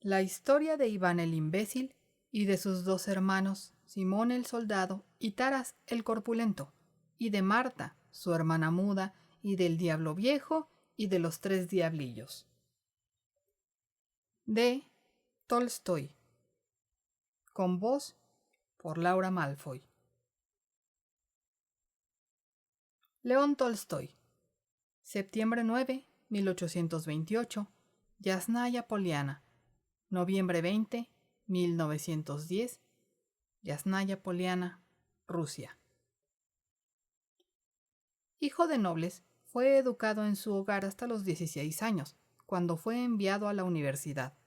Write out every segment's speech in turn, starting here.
La historia de Iván el imbécil y de sus dos hermanos, Simón el soldado y Taras el corpulento, y de Marta, su hermana muda, y del diablo viejo y de los tres diablillos. De Tolstoy. Con voz por Laura Malfoy. León Tolstoy. Septiembre 9, 1828. Yasnaya Poliana. Noviembre 20, 1910. Yasnaya Poliana, Rusia. Hijo de nobles, fue educado en su hogar hasta los 16 años, cuando fue enviado a la universidad.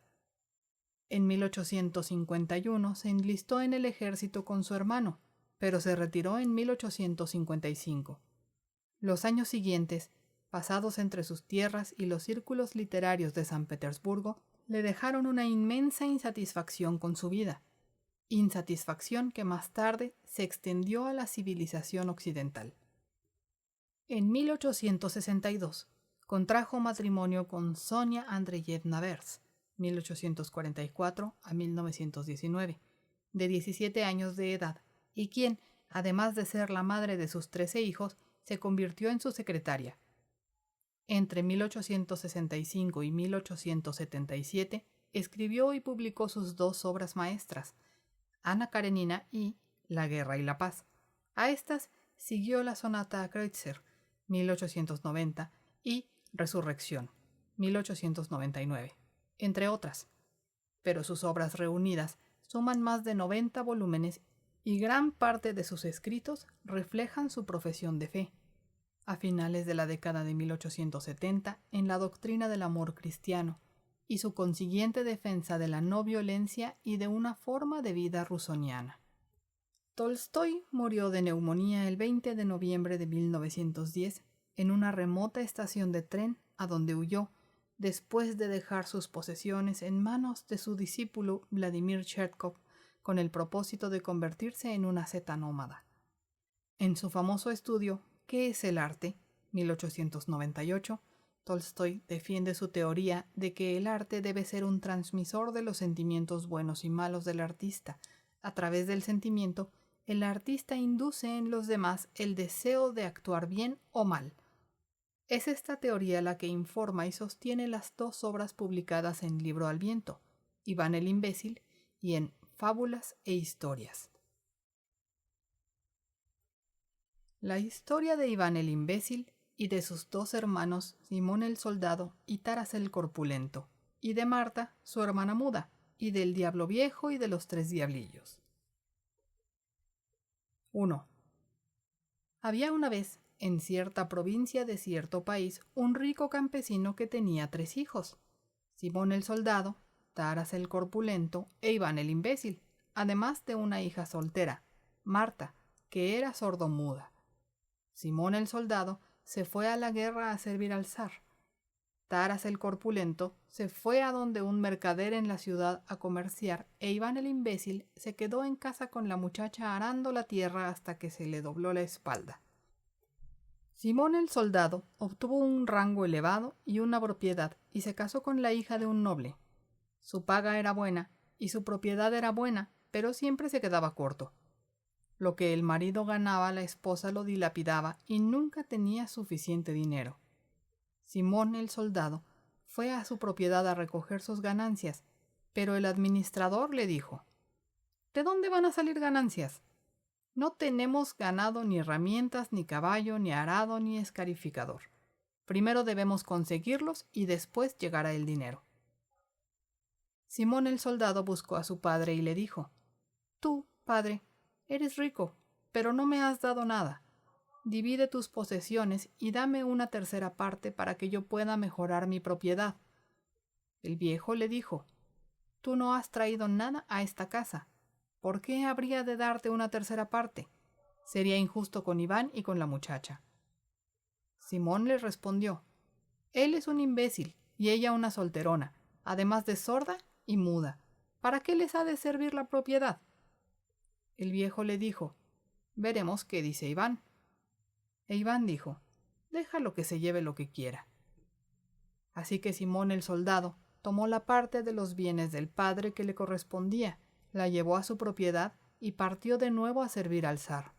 En 1851 se enlistó en el ejército con su hermano, pero se retiró en 1855. Los años siguientes, pasados entre sus tierras y los círculos literarios de San Petersburgo, le dejaron una inmensa insatisfacción con su vida, insatisfacción que más tarde se extendió a la civilización occidental. En 1862 contrajo matrimonio con Sonia Andreyevna Vers, 1844 a 1919, de 17 años de edad, y quien, además de ser la madre de sus 13 hijos, se convirtió en su secretaria. Entre 1865 y 1877 escribió y publicó sus dos obras maestras, Ana Karenina y La guerra y la paz. A estas siguió la sonata a Kreutzer, 1890, y Resurrección, 1899, entre otras. Pero sus obras reunidas suman más de 90 volúmenes y gran parte de sus escritos reflejan su profesión de fe. A finales de la década de 1870 en la doctrina del amor cristiano y su consiguiente defensa de la no violencia y de una forma de vida rusoniana. Tolstoy murió de neumonía el 20 de noviembre de 1910 en una remota estación de tren a donde huyó después de dejar sus posesiones en manos de su discípulo Vladimir Chertkov con el propósito de convertirse en una asceta nómada. En su famoso estudio ¿Qué es el arte?, 1898, Tolstoy defiende su teoría de que el arte debe ser un transmisor de los sentimientos buenos y malos del artista. A través del sentimiento, el artista induce en los demás el deseo de actuar bien o mal. Es esta teoría la que informa y sostiene las dos obras publicadas en Libro al viento, Iván el imbécil, y en Fábulas e historias. La historia de Iván el imbécil y de sus dos hermanos, Simón el soldado y Taras el corpulento, y de Marta, su hermana muda, y del diablo viejo y de los tres diablillos. 1. Había una vez, en cierta provincia de cierto país, un rico campesino que tenía 3 hijos, Simón el soldado, Taras el corpulento e Iván el imbécil, además de una hija soltera, Marta, que era sordomuda. Simón el soldado se fue a la guerra a servir al zar. Taras el corpulento se fue a donde un mercader en la ciudad a comerciar e Iván el imbécil se quedó en casa con la muchacha arando la tierra hasta que se le dobló la espalda. Simón el soldado obtuvo un rango elevado y una propiedad y se casó con la hija de un noble. Su paga era buena y su propiedad era buena, pero siempre se quedaba corto. Lo que el marido ganaba, la esposa lo dilapidaba y nunca tenía suficiente dinero. Simón el soldado fue a su propiedad a recoger sus ganancias, pero el administrador le dijo: ¿De dónde van a salir ganancias? No tenemos ganado, ni herramientas, ni caballo, ni arado, ni escarificador. Primero debemos conseguirlos y después llegará el dinero. Simón el soldado buscó a su padre y le dijo: Tú, padre, eres rico, pero no me has dado nada. Divide tus posesiones y dame una tercera parte para que yo pueda mejorar mi propiedad. El viejo le dijo: Tú no has traído nada a esta casa. ¿Por qué habría de darte una tercera parte? Sería injusto con Iván y con la muchacha. Simón le respondió: Él es un imbécil y ella una solterona, además de sorda y muda. ¿Para qué les ha de servir la propiedad? El viejo le dijo: Veremos qué dice Iván. E Iván dijo: Déjalo que se lleve lo que quiera. Así que Simón el soldado tomó la parte de los bienes del padre que le correspondía, la llevó a su propiedad y partió de nuevo a servir al zar.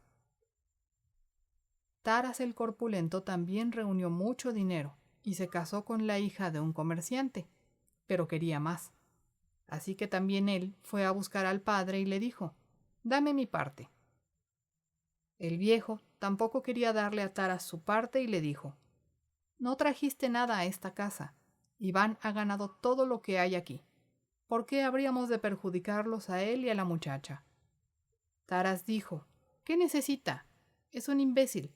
Taras el Corpulento también reunió mucho dinero y se casó con la hija de un comerciante, pero quería más. Así que también él fue a buscar al padre y le dijo: «Dame mi parte». El viejo tampoco quería darle a Taras su parte y le dijo: «No trajiste nada a esta casa. Iván ha ganado todo lo que hay aquí. ¿Por qué habríamos de perjudicarlos a él y a la muchacha?». Taras dijo: «¿Qué necesita? Es un imbécil.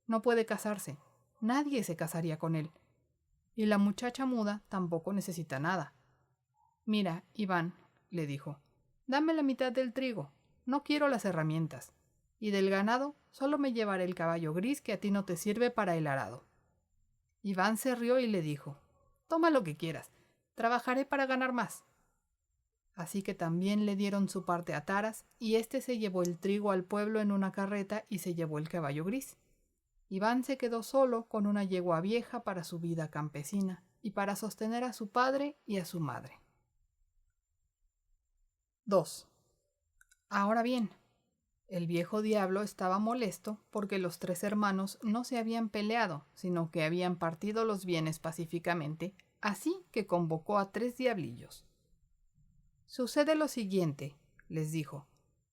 No puede casarse. Nadie se casaría con él. Y la muchacha muda tampoco necesita nada». «Mira, Iván», le dijo, «dame la mitad del trigo. No quiero las herramientas. Y del ganado solo me llevaré el caballo gris que a ti no te sirve para el arado». Iván se rió y le dijo: «Toma lo que quieras. Trabajaré para ganar más». Así que también le dieron su parte a Taras, y éste se llevó el trigo al pueblo en una carreta y se llevó el caballo gris. Iván se quedó solo con una yegua vieja para su vida campesina y para sostener a su padre y a su madre. 2. Ahora bien, el viejo diablo estaba molesto porque los 3 hermanos no se habían peleado, sino que habían partido los bienes pacíficamente, así que convocó a 3 diablillos. «Sucede lo siguiente», les dijo.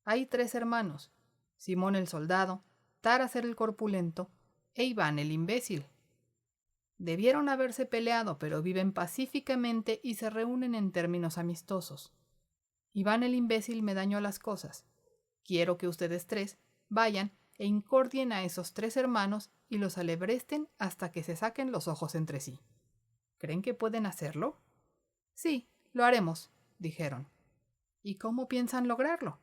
«Hay 3 hermanos, Simón el soldado, Taras el corpulento e Iván el imbécil. Debieron haberse peleado, pero viven pacíficamente y se reúnen en términos amistosos. Iván el imbécil me dañó las cosas. Quiero que ustedes 3 vayan e incordien a esos 3 hermanos y los alebresten hasta que se saquen los ojos entre sí. ¿Creen que pueden hacerlo?». «Sí, lo haremos», dijeron. «¿Y cómo piensan lograrlo?».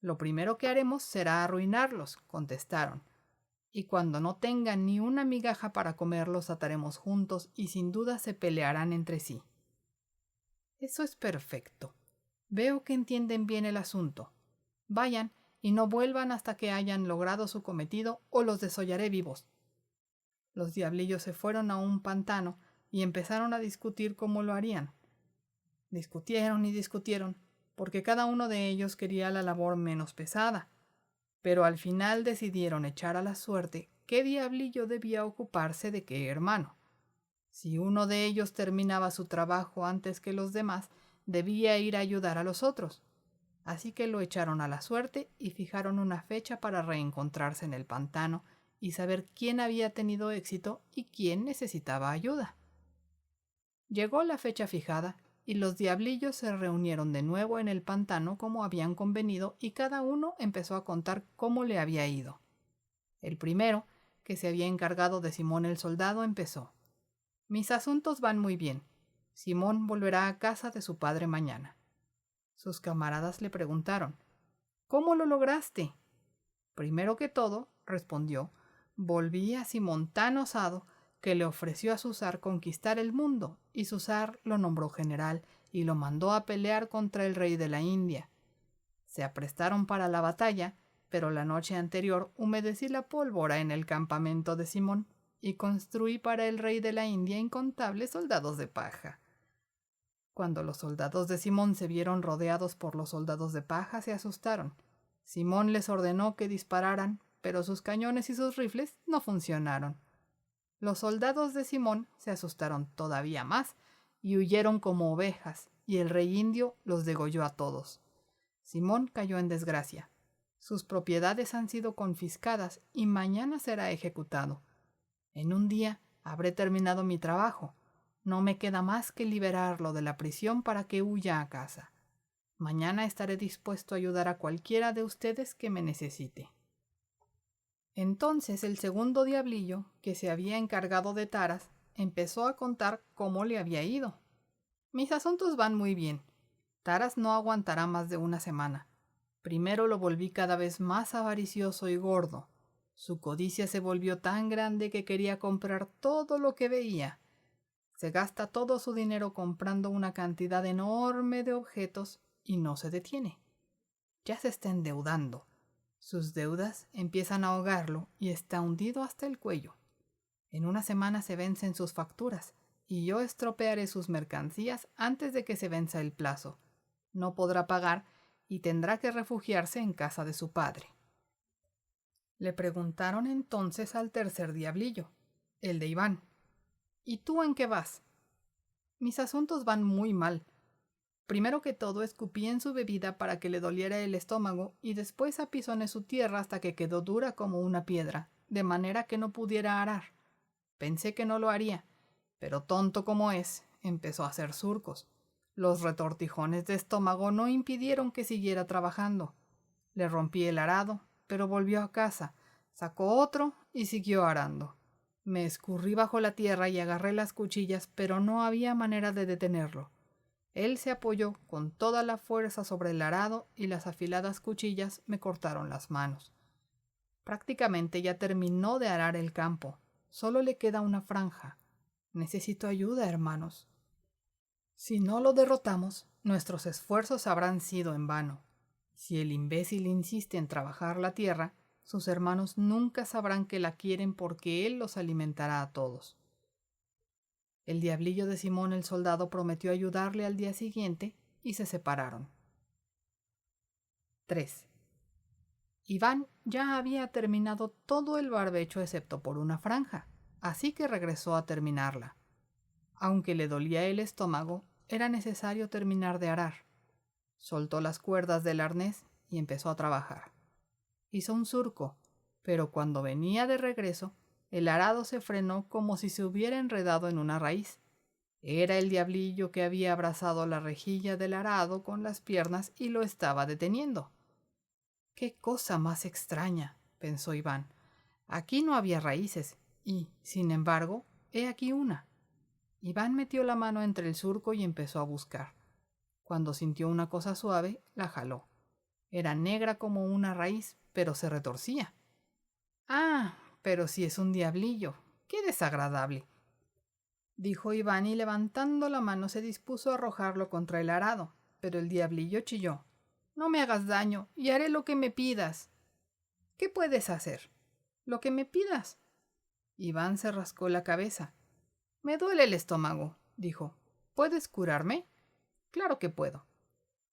«Lo primero que haremos será arruinarlos», contestaron. «Y cuando no tengan ni una migaja para comer los ataremos juntos y sin duda se pelearán entre sí». «Eso es perfecto. Veo que entienden bien el asunto. Vayan y no vuelvan hasta que hayan logrado su cometido o los desollaré vivos». Los diablillos se fueron a un pantano y empezaron a discutir cómo lo harían. Discutieron y discutieron, porque cada uno de ellos quería la labor menos pesada, pero al final decidieron echar a la suerte qué diablillo debía ocuparse de qué hermano. Si uno de ellos terminaba su trabajo antes que los demás, debía ir a ayudar a los otros. Así que lo echaron a la suerte y fijaron una fecha para reencontrarse en el pantano y saber quién había tenido éxito y quién necesitaba ayuda. Llegó la fecha fijada y los diablillos se reunieron de nuevo en el pantano como habían convenido y cada uno empezó a contar cómo le había ido. El primero, que se había encargado de Simón el soldado, empezó: «Mis asuntos van muy bien. Simón volverá a casa de su padre mañana». Sus camaradas le preguntaron: «¿Cómo lo lograste?». «Primero que todo», respondió, «volví a Simón tan osado que le ofreció a su zar conquistar el mundo, y su zar lo nombró general y lo mandó a pelear contra el rey de la India. Se aprestaron para la batalla, pero la noche anterior humedecí la pólvora en el campamento de Simón y construí para el rey de la India incontables soldados de paja. Cuando los soldados de Simón se vieron rodeados por los soldados de paja, se asustaron. Simón les ordenó que dispararan, pero sus cañones y sus rifles no funcionaron. Los soldados de Simón se asustaron todavía más y huyeron como ovejas, y el rey indio los degolló a todos. Simón cayó en desgracia. Sus propiedades han sido confiscadas y mañana será ejecutado. En un día habré terminado mi trabajo. No me queda más que liberarlo de la prisión para que huya a casa. Mañana estaré dispuesto a ayudar a cualquiera de ustedes que me necesite». Entonces el segundo diablillo, que se había encargado de Taras, empezó a contar cómo le había ido. «Mis asuntos van muy bien. Taras no aguantará más de una semana. Primero lo volví cada vez más avaricioso y gordo. Su codicia se volvió tan grande que quería comprar todo lo que veía. Se gasta todo su dinero comprando una cantidad enorme de objetos y no se detiene. Ya se está endeudando. Sus deudas empiezan a ahogarlo y está hundido hasta el cuello. En una semana se vencen sus facturas y yo estropearé sus mercancías antes de que se venza el plazo. No podrá pagar y tendrá que refugiarse en casa de su padre. Le preguntaron entonces al tercer diablillo, el de Iván: ¿Y tú en qué vas? Mis asuntos van muy mal. Primero que todo escupí en su bebida para que le doliera el estómago y después apisoné su tierra hasta que quedó dura como una piedra, de manera que no pudiera arar. Pensé que no lo haría, pero tonto como es, empezó a hacer surcos. Los retortijones de estómago no impidieron que siguiera trabajando. Le rompí el arado, pero volvió a casa, sacó otro y siguió arando. Me escurrí bajo la tierra y agarré las cuchillas, pero no había manera de detenerlo. Él se apoyó con toda la fuerza sobre el arado y las afiladas cuchillas me cortaron las manos. Prácticamente ya terminó de arar el campo. Solo le queda una franja. Necesito ayuda, hermanos. Si no lo derrotamos, nuestros esfuerzos habrán sido en vano. Si el imbécil insiste en trabajar la tierra, sus hermanos nunca sabrán que la quieren porque él los alimentará a todos. El diablillo de Simón el soldado prometió ayudarle al día siguiente y se separaron. 3. Iván ya había terminado todo el barbecho excepto por una franja, así que regresó a terminarla. Aunque le dolía el estómago, era necesario terminar de arar. Soltó las cuerdas del arnés y empezó a trabajar. Hizo un surco, pero cuando venía de regreso, el arado se frenó como si se hubiera enredado en una raíz. Era el diablillo que había abrazado la rejilla del arado con las piernas y lo estaba deteniendo. ¡Qué cosa más extraña!, pensó Iván. Aquí no había raíces y, sin embargo, he aquí una. Iván metió la mano entre el surco y empezó a buscar. Cuando sintió una cosa suave, la jaló. Era negra como una raíz, pero se retorcía. ¡Ah! Pero si es un diablillo. ¡Qué desagradable!, dijo Iván y levantando la mano se dispuso a arrojarlo contra el arado, pero el diablillo chilló. No me hagas daño y haré lo que me pidas. ¿Qué puedes hacer? Lo que me pidas. Iván se rascó la cabeza. Me duele el estómago, dijo. ¿Puedes curarme? Claro que puedo.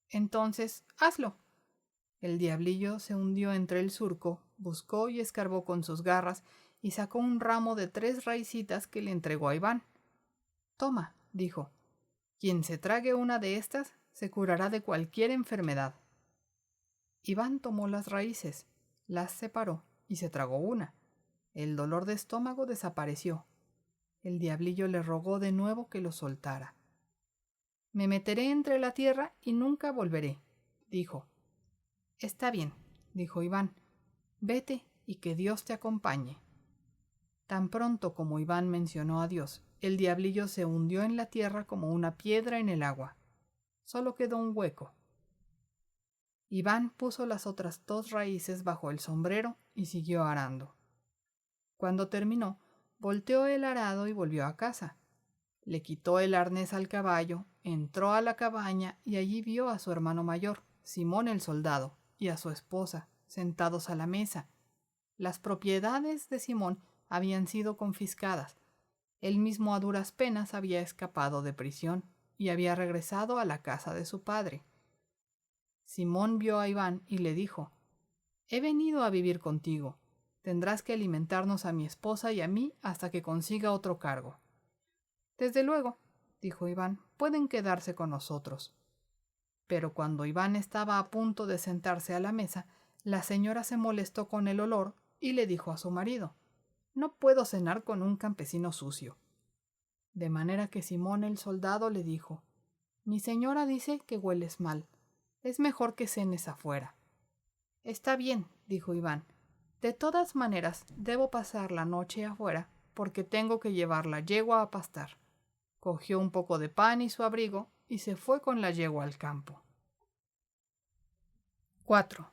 Entonces, hazlo. El diablillo se hundió entre el surco, buscó y escarbó con sus garras y sacó un ramo de 3 raicitas que le entregó a Iván. Toma, dijo. Quien se trague una de estas se curará de cualquier enfermedad. Iván tomó las raíces, las separó y se tragó una. El dolor de estómago desapareció. El diablillo le rogó de nuevo que lo soltara. Me meteré entre la tierra y nunca volveré, dijo. Está bien, dijo Iván. Vete y que Dios te acompañe. Tan pronto como Iván mencionó a Dios, el diablillo se hundió en la tierra como una piedra en el agua. Solo quedó un hueco. Iván puso las otras 2 raíces bajo el sombrero y siguió arando. Cuando terminó, volteó el arado y volvió a casa. Le quitó el arnés al caballo, entró a la cabaña y allí vio a su hermano mayor, Simón el soldado, y a su esposa, sentados a la mesa. Las propiedades de Simón habían sido confiscadas. Él mismo a duras penas había escapado de prisión y había regresado a la casa de su padre. Simón vio a Iván y le dijo: He venido a vivir contigo. Tendrás que alimentarnos a mi esposa y a mí hasta que consiga otro cargo. Desde luego, dijo Iván, pueden quedarse con nosotros. Pero cuando Iván estaba a punto de sentarse a la mesa, la señora se molestó con el olor y le dijo a su marido: No puedo cenar con un campesino sucio. De manera que Simón el soldado le dijo: Mi señora dice que hueles mal. Es mejor que cenes afuera. Está bien, dijo Iván. De todas maneras, debo pasar la noche afuera porque tengo que llevar la yegua a pastar. Cogió un poco de pan y su abrigo y se fue con la yegua al campo. 4.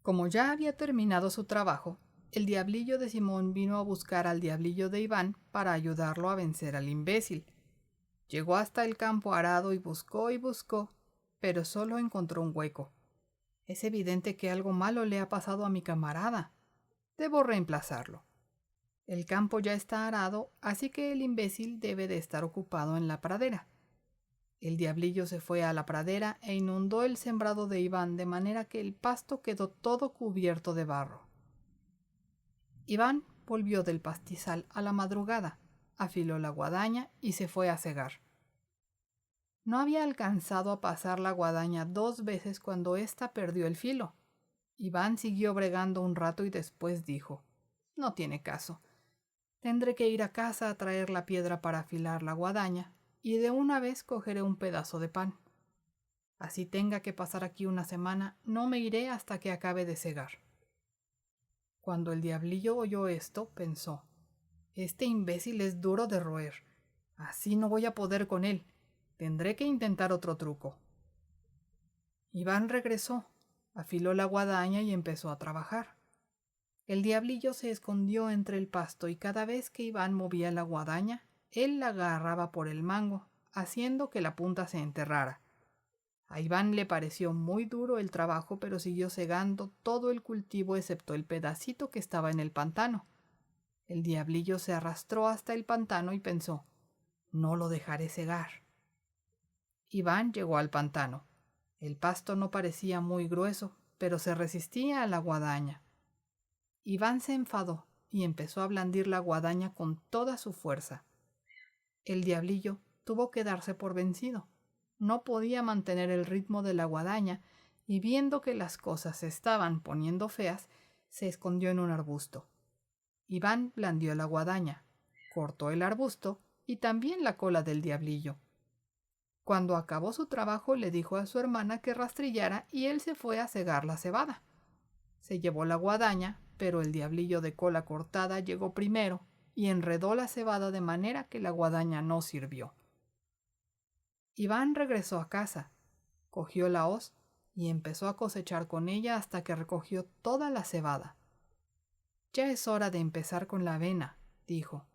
Como ya había terminado su trabajo, el diablillo de Simón vino a buscar al diablillo de Iván para ayudarlo a vencer al imbécil. Llegó hasta el campo arado y buscó, pero solo encontró un hueco. Es evidente que algo malo le ha pasado a mi camarada. Debo reemplazarlo. El campo ya está arado, así que el imbécil debe de estar ocupado en la pradera. El diablillo se fue a la pradera e inundó el sembrado de Iván de manera que el pasto quedó todo cubierto de barro. Iván volvió del pastizal a la madrugada, afiló la guadaña y se fue a segar. No había alcanzado a pasar la guadaña 2 veces cuando ésta perdió el filo. Iván siguió bregando un rato y después dijo: «No tiene caso. Tendré que ir a casa a traer la piedra para afilar la guadaña y de una vez cogeré un pedazo de pan. Así tenga que pasar aquí una semana, no me iré hasta que acabe de segar». Cuando el diablillo oyó esto, pensó: «Este imbécil es duro de roer. Así no voy a poder con él. Tendré que intentar otro truco». Iván regresó, afiló la guadaña y empezó a trabajar. El diablillo se escondió entre el pasto y cada vez que Iván movía la guadaña, él la agarraba por el mango, haciendo que la punta se enterrara. A Iván le pareció muy duro el trabajo, pero siguió segando todo el cultivo excepto el pedacito que estaba en el pantano. El diablillo se arrastró hasta el pantano y pensó: «No lo dejaré segar». Iván llegó al pantano. El pasto no parecía muy grueso, pero se resistía a la guadaña. Iván se enfadó y empezó a blandir la guadaña con toda su fuerza. El diablillo tuvo que darse por vencido. No podía mantener el ritmo de la guadaña y viendo que las cosas se estaban poniendo feas, se escondió en un arbusto. Iván blandió la guadaña, cortó el arbusto y también la cola del diablillo. Cuando acabó su trabajo le dijo a su hermana que rastrillara y él se fue a segar la cebada. Se llevó la guadaña, pero el diablillo de cola cortada llegó primero y enredó la cebada de manera que la guadaña no sirvió. Iván regresó a casa, cogió la hoz y empezó a cosechar con ella hasta que recogió toda la cebada. «Ya es hora de empezar con la avena», dijo.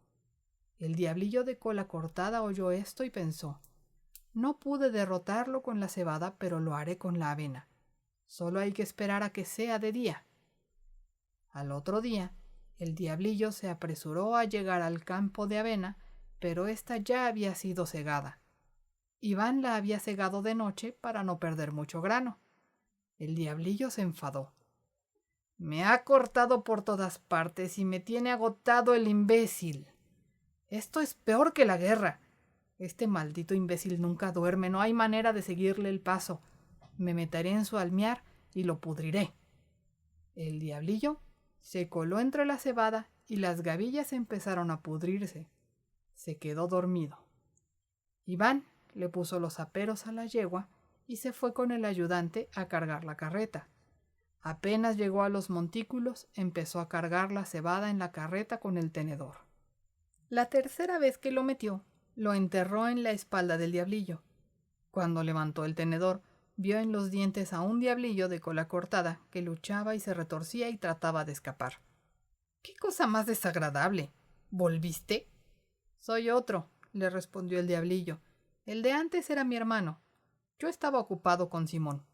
El diablillo de cola cortada oyó esto y pensó: «No pude derrotarlo con la cebada, pero lo haré con la avena. Solo hay que esperar a que sea de día». Al otro día, el diablillo se apresuró a llegar al campo de avena, pero ésta ya había sido segada. Iván la había segado de noche para no perder mucho grano. El diablillo se enfadó. «Me ha cortado por todas partes y me tiene agotado el imbécil. Esto es peor que la guerra. Este maldito imbécil nunca duerme, no hay manera de seguirle el paso. Me meteré en su almiar y lo pudriré». El diablillo se coló entre la cebada y las gavillas empezaron a pudrirse. Se quedó dormido. Iván le puso los aperos a la yegua y se fue con el ayudante a cargar la carreta. Apenas llegó a los montículos, empezó a cargar la cebada en la carreta con el tenedor. La tercera vez que lo metió, lo enterró en la espalda del diablillo. Cuando levantó el tenedor, vio en los dientes a un diablillo de cola cortada que luchaba y se retorcía y trataba de escapar. «¡Qué cosa más desagradable! ¿Volviste?» «Soy otro», le respondió el diablillo. «El de antes era mi hermano. Yo estaba ocupado con Simón».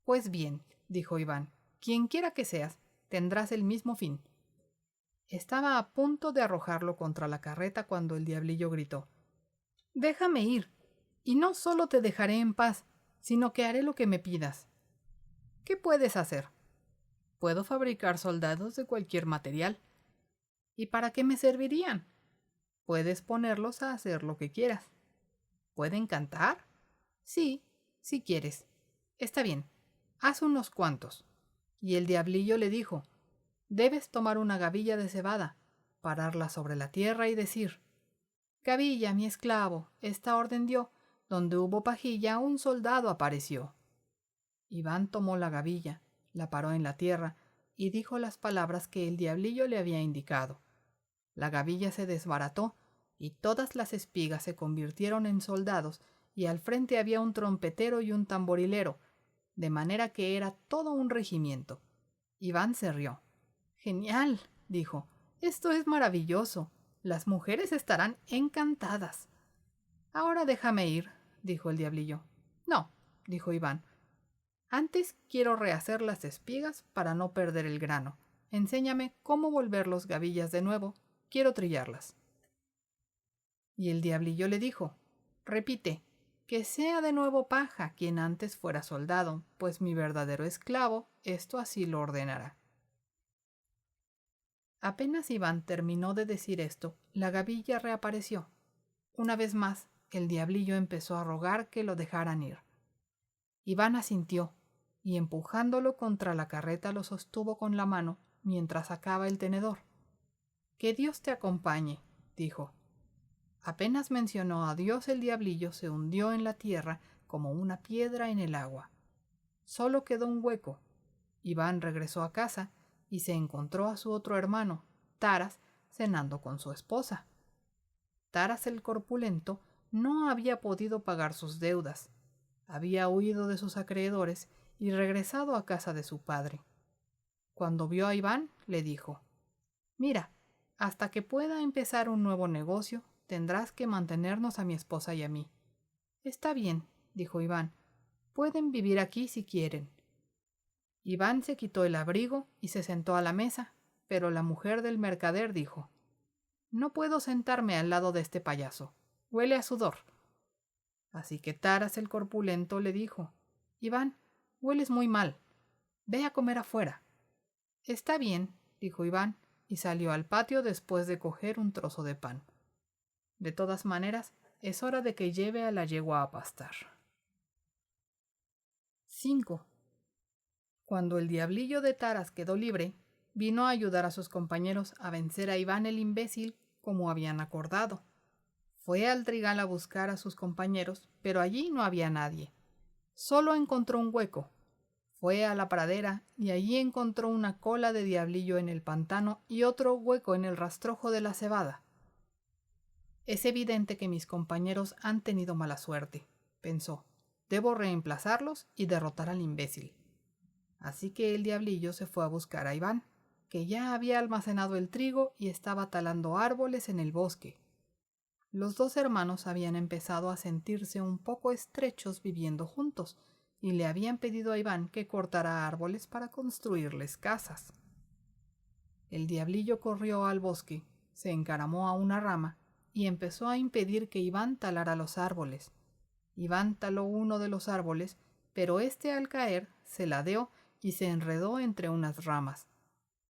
«Pues bien», dijo Iván, «quien quiera que seas, tendrás el mismo fin». Estaba a punto de arrojarlo contra la carreta cuando el diablillo gritó: «Déjame ir, y no solo te dejaré en paz, sino que haré lo que me pidas». «¿Qué puedes hacer?» «Puedo fabricar soldados de cualquier material». «¿Y para qué me servirían?» «Puedes ponerlos a hacer lo que quieras». «¿Pueden cantar?» «Sí, si quieres». «Está bien, haz unos cuantos». Y el diablillo le dijo: «Debes tomar una gavilla de cebada, pararla sobre la tierra y decir: Gavilla, mi esclavo, esta orden dio, donde hubo pajilla, un soldado apareció». Iván tomó la gavilla, la paró en la tierra y dijo las palabras que el diablillo le había indicado. La gavilla se desbarató y todas las espigas se convirtieron en soldados y al frente había un trompetero y un tamborilero, de manera que era todo un regimiento. Iván se rió. «Genial», dijo, «esto es maravilloso. Las mujeres estarán encantadas». «Ahora déjame ir», dijo el diablillo. «No», dijo Iván. «Antes quiero rehacer las espigas para no perder el grano. Enséñame cómo volver los gavillas de nuevo quiero trillarlas. Y el diablillo le dijo: repite, que sea de nuevo Paja quien antes fuera soldado, pues mi verdadero esclavo esto así lo ordenará. Apenas Iván terminó de decir esto, la gavilla reapareció. Una vez más, el diablillo empezó a rogar que lo dejaran ir. Iván asintió, y empujándolo contra la carreta lo sostuvo con la mano mientras sacaba el tenedor. «Que Dios te acompañe», dijo. Apenas mencionó a Dios, el diablillo se hundió en la tierra como una piedra en el agua. Solo quedó un hueco. Iván regresó a casa y se encontró a su otro hermano, Taras, cenando con su esposa. Taras el corpulento no había podido pagar sus deudas. Había huido de sus acreedores y regresado a casa de su padre. Cuando vio a Iván, le dijo: «Mira, hasta que pueda empezar un nuevo negocio, tendrás que mantenernos a mi esposa y a mí». «Está bien», dijo Iván, «pueden vivir aquí si quieren». Iván se quitó el abrigo y se sentó a la mesa, pero la mujer del mercader dijo: «No puedo sentarme al lado de este payaso. Huele a sudor». Así que Taras el corpulento le dijo: «Iván, hueles muy mal. Ve a comer afuera». «Está bien», dijo Iván, y salió al patio después de coger un trozo de pan. De todas maneras, es hora de que lleve a la yegua a pastar. 5. Cuando el diablillo de Taras quedó libre, vino a ayudar a sus compañeros a vencer a Iván el imbécil, como habían acordado. Fue al trigal a buscar a sus compañeros, pero allí no había nadie. Solo encontró un hueco. Fue a la pradera y allí encontró una cola de diablillo en el pantano y otro hueco en el rastrojo de la cebada. «Es evidente que mis compañeros han tenido mala suerte», pensó. «Debo reemplazarlos y derrotar al imbécil». Así que el diablillo se fue a buscar a Iván, que ya había almacenado el trigo y estaba talando árboles en el bosque. Los dos hermanos habían empezado a sentirse un poco estrechos viviendo juntos, y le habían pedido a Iván que cortara árboles para construirles casas. El diablillo corrió al bosque, se encaramó a una rama y empezó a impedir que Iván talara los árboles. Iván taló uno de los árboles, pero éste al caer se ladeó y se enredó entre unas ramas.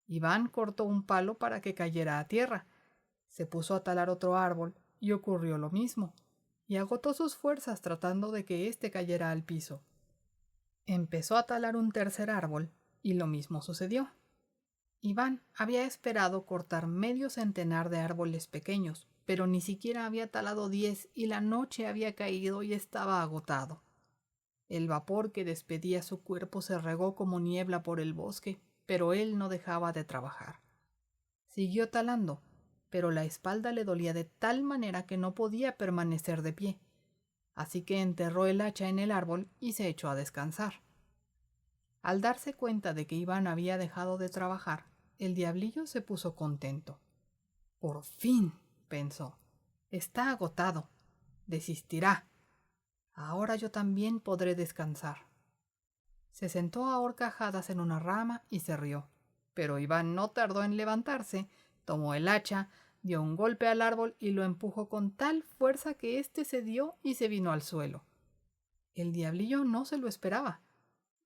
Iván cortó un palo para que cayera a tierra. Se puso a talar otro árbol y ocurrió lo mismo, y agotó sus fuerzas tratando de que éste cayera al piso. Empezó a talar un tercer árbol y lo mismo sucedió. Iván había esperado cortar medio centenar de árboles pequeños, pero ni siquiera había talado 10 y la noche había caído y estaba agotado. El vapor que despedía su cuerpo se regó como niebla por el bosque, pero él no dejaba de trabajar. Siguió talando, pero la espalda le dolía de tal manera que no podía permanecer de pie. Así que enterró el hacha en el árbol y se echó a descansar. Al darse cuenta de que Iván había dejado de trabajar, el diablillo se puso contento. «Por fin», pensó, «está agotado. Desistirá. Ahora yo también podré descansar». Se sentó a horcajadas en una rama y se rió. Pero Iván no tardó en levantarse, tomó el hacha, dio un golpe al árbol y lo empujó con tal fuerza que éste cedió y se vino al suelo. El diablillo no se lo esperaba.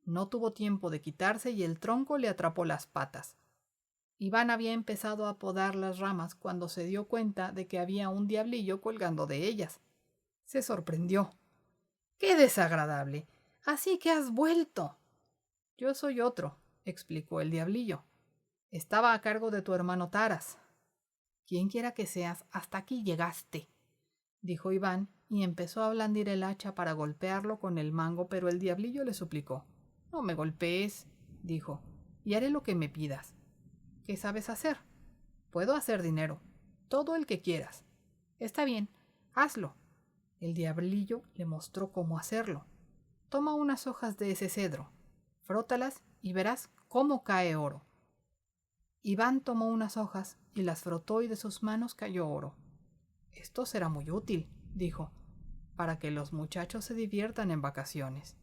No tuvo tiempo de quitarse y el tronco le atrapó las patas. Iván había empezado a podar las ramas cuando se dio cuenta de que había un diablillo colgando de ellas. Se sorprendió. «¡Qué desagradable! ¡Así que has vuelto!». «Yo soy otro», explicó el diablillo. «Estaba a cargo de tu hermano Taras». «Quien quiera que seas, hasta aquí llegaste», dijo Iván, y empezó a blandir el hacha para golpearlo con el mango, pero el diablillo le suplicó. «No me golpees», dijo, «y haré lo que me pidas». «¿Qué sabes hacer?». «Puedo hacer dinero, todo el que quieras». «Está bien, hazlo». El diablillo le mostró cómo hacerlo. «Toma unas hojas de ese cedro, frótalas y verás cómo cae oro». Iván tomó unas hojas y las frotó y de sus manos cayó oro. «Esto será muy útil», dijo, «para que los muchachos se diviertan en vacaciones».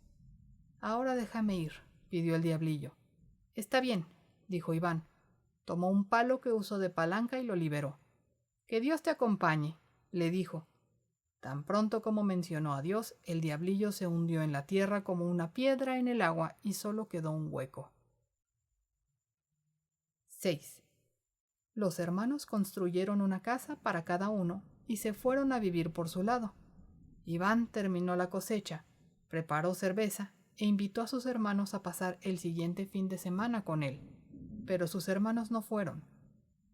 «Ahora déjame ir», pidió el diablillo. «Está bien», dijo Iván. Tomó un palo que usó de palanca y lo liberó. Que Dios te acompañe, le dijo. Tan pronto como mencionó a Dios, el diablillo se hundió en la tierra como una piedra en el agua y solo quedó un hueco. 6. Los hermanos construyeron una casa para cada uno y se fueron a vivir por su lado. Iván terminó la cosecha, preparó cerveza e invitó a sus hermanos a pasar el siguiente fin de semana con él. Pero sus hermanos no fueron.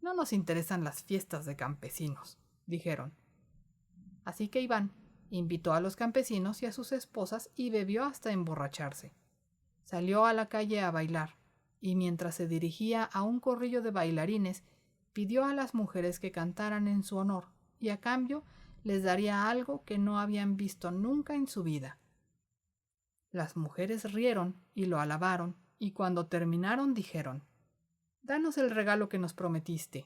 No nos interesan las fiestas de campesinos, dijeron. Así que Iván invitó a los campesinos y a sus esposas y bebió hasta emborracharse. Salió a la calle a bailar, y mientras se dirigía a un corrillo de bailarines, pidió a las mujeres que cantaran en su honor, y a cambio les daría algo que no habían visto nunca en su vida. Las mujeres rieron y lo alabaron, y cuando terminaron dijeron: «Danos el regalo que nos prometiste».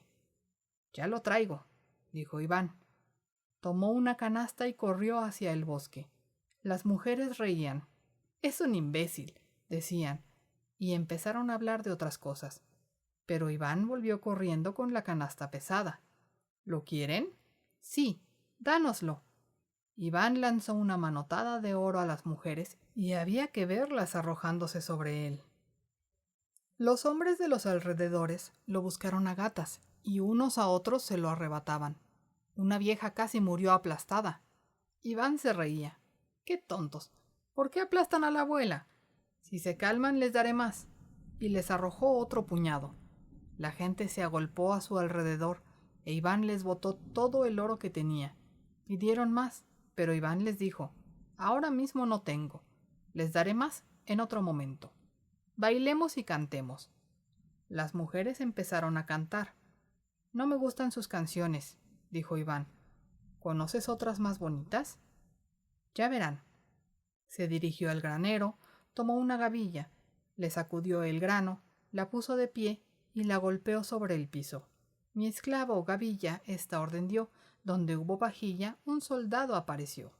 «Ya lo traigo», dijo Iván. Tomó una canasta y corrió hacia el bosque. Las mujeres reían. «Es un imbécil», decían, y empezaron a hablar de otras cosas. Pero Iván volvió corriendo con la canasta pesada. «¿Lo quieren?» «Sí, dánoslo». Iván lanzó una manotada de oro a las mujeres y había que verlas arrojándose sobre él. Los hombres de los alrededores lo buscaron a gatas y unos a otros se lo arrebataban. Una vieja casi murió aplastada. Iván se reía. «¡Qué tontos! ¿Por qué aplastan a la abuela? Si se calman les daré más». Y les arrojó otro puñado. La gente se agolpó a su alrededor e Iván les botó todo el oro que tenía. Pidieron más, pero Iván les dijo: «Ahora mismo no tengo. Les daré más en otro momento. Bailemos y cantemos». Las mujeres empezaron a cantar. «No me gustan sus canciones», dijo Iván. «¿Conoces otras más bonitas?» «Ya verán». Se dirigió al granero, tomó una gavilla, le sacudió el grano, la puso de pie y la golpeó sobre el piso. «Mi esclavo, gavilla, esta orden dio. Donde hubo vajilla, un soldado apareció».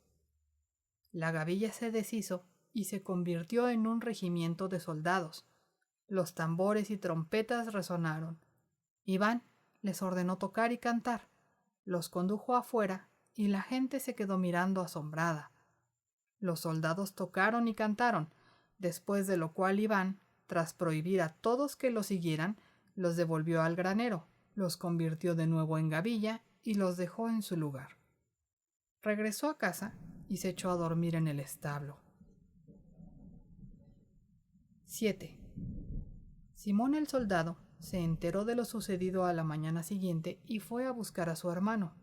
La gavilla se deshizo y se convirtió en un regimiento de soldados. Los tambores y trompetas resonaron. Iván les ordenó tocar y cantar. Los condujo afuera y la gente se quedó mirando asombrada. Los soldados tocaron y cantaron, después de lo cual Iván, tras prohibir a todos que lo siguieran, los devolvió al granero, los convirtió de nuevo en gavilla y los dejó en su lugar. Regresó a casa y se echó a dormir en el establo. 7. Simón el soldado se enteró de lo sucedido a la mañana siguiente y fue a buscar a su hermano.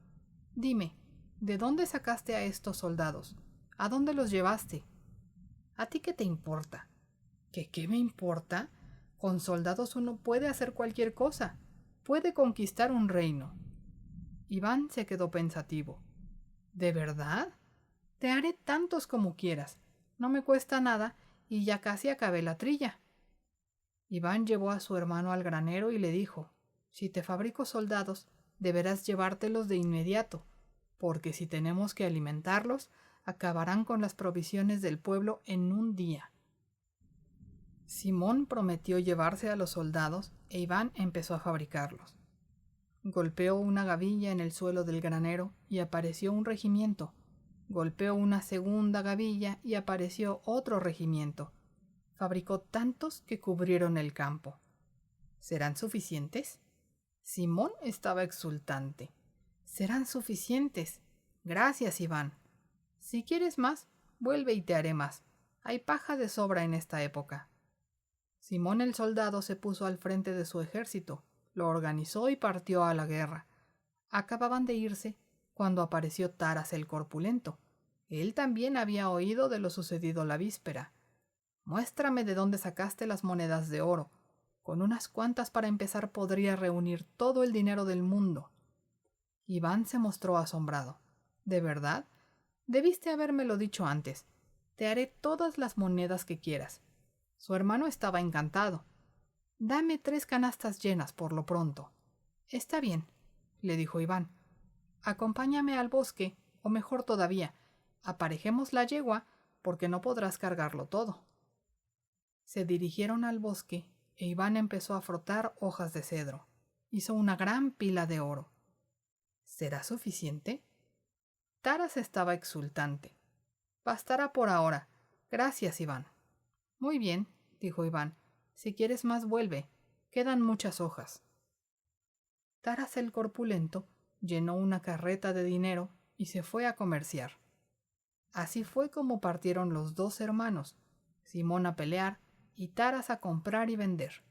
«Dime, ¿de dónde sacaste a estos soldados? ¿A dónde los llevaste?» «¿A ti qué te importa?» ¿Qué me importa? Con soldados uno puede hacer cualquier cosa. Puede conquistar un reino». Iván se quedó pensativo. «¿De verdad? Te haré tantos como quieras. No me cuesta nada y ya casi acabé la trilla». Iván llevó a su hermano al granero y le dijo: «Si te fabrico soldados, deberás llevártelos de inmediato, porque si tenemos que alimentarlos, acabarán con las provisiones del pueblo en un día». Simón prometió llevarse a los soldados e Iván empezó a fabricarlos. Golpeó una gavilla en el suelo del granero y apareció un regimiento. Golpeó una segunda gavilla y apareció otro regimiento. Fabricó tantos que cubrieron el campo. ¿Serán suficientes? Simón estaba exultante. «Serán suficientes. Gracias, Iván. Si quieres más, vuelve y te haré más. Hay paja de sobra en esta época». Simón el soldado se puso al frente de su ejército, lo organizó y partió a la guerra. Acababan de irse cuando apareció Taras el corpulento. Él también había oído de lo sucedido la víspera. «Muéstrame de dónde sacaste las monedas de oro. Con unas cuantas para empezar podría reunir todo el dinero del mundo». Iván se mostró asombrado. «¿De verdad? Debiste habérmelo dicho antes. Te haré todas las monedas que quieras». Su hermano estaba encantado. «Dame 3 canastas llenas por lo pronto». «Está bien», le dijo Iván. «Acompáñame al bosque, o mejor todavía, aparejemos la yegua, porque no podrás cargarlo todo». Se dirigieron al bosque e Iván empezó a frotar hojas de cedro. Hizo una gran pila de oro. ¿Será suficiente? Taras estaba exultante. Bastará por ahora. Gracias, Iván. Muy bien, dijo Iván. Si quieres más, vuelve. Quedan muchas hojas. Taras el corpulento llenó una carreta de dinero y se fue a comerciar. Así fue como partieron los dos hermanos, Simón a pelear y Taras a comprar y vender.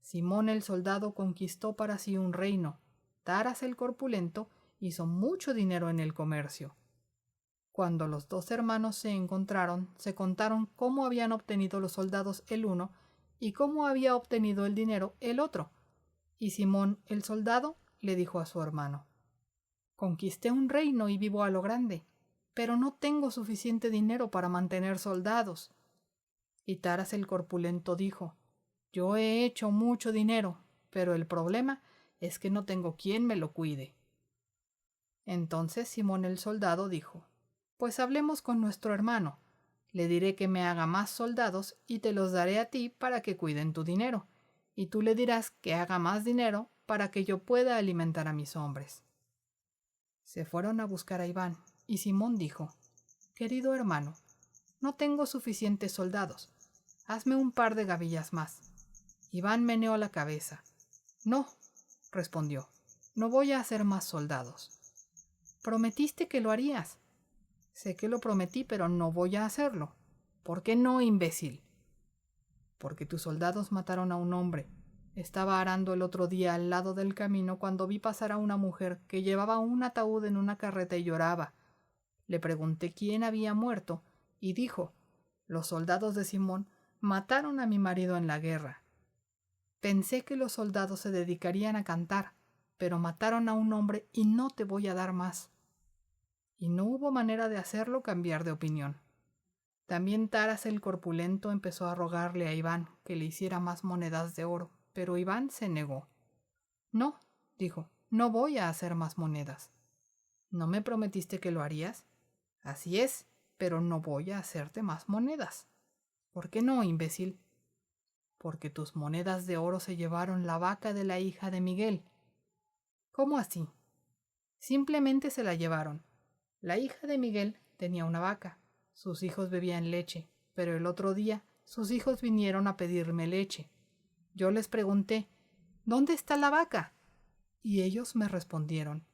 Simón el soldado conquistó para sí un reino. Taras el corpulento hizo mucho dinero en el comercio. Cuando los dos hermanos se encontraron, se contaron cómo habían obtenido los soldados el uno y cómo había obtenido el dinero el otro. Y Simón el soldado le dijo a su hermano: «Conquisté un reino y vivo a lo grande, pero no tengo suficiente dinero para mantener soldados». Y Taras el corpulento dijo: «Yo he hecho mucho dinero, pero el problema es que no tengo quien me lo cuide». Entonces Simón el soldado dijo: «Pues hablemos con nuestro hermano. Le diré que me haga más soldados y te los daré a ti para que cuiden tu dinero, y tú le dirás que haga más dinero para que yo pueda alimentar a mis hombres». Se fueron a buscar a Iván, y Simón dijo: «Querido hermano, no tengo suficientes soldados. Hazme un par de gavillas más». Iván meneó la cabeza. «No», respondió, «no voy a hacer más soldados». «Prometiste que lo harías». «Sé que lo prometí, pero no voy a hacerlo». «¿Por qué no, imbécil?» «Porque tus soldados mataron a un hombre. Estaba arando el otro día al lado del camino cuando vi pasar a una mujer que llevaba un ataúd en una carreta y lloraba. Le pregunté quién había muerto y dijo: «Los soldados de Simón mataron a mi marido en la guerra». Pensé que los soldados se dedicarían a cantar, pero mataron a un hombre y no te voy a dar más. Y no hubo manera de hacerlo cambiar de opinión. También Taras el corpulento empezó a rogarle a Iván que le hiciera más monedas de oro, pero Iván se negó. «No», dijo, «no voy a hacer más monedas». «¿No me prometiste que lo harías?» «Así es, pero no voy a hacerte más monedas». «¿Por qué no, imbécil?» «Porque tus monedas de oro se llevaron la vaca de la hija de Miguel». «¿Cómo así?» «Simplemente se la llevaron. La hija de Miguel tenía una vaca. Sus hijos bebían leche, pero el otro día sus hijos vinieron a pedirme leche. Yo les pregunté: «¿Dónde está la vaca?». Y ellos me respondieron: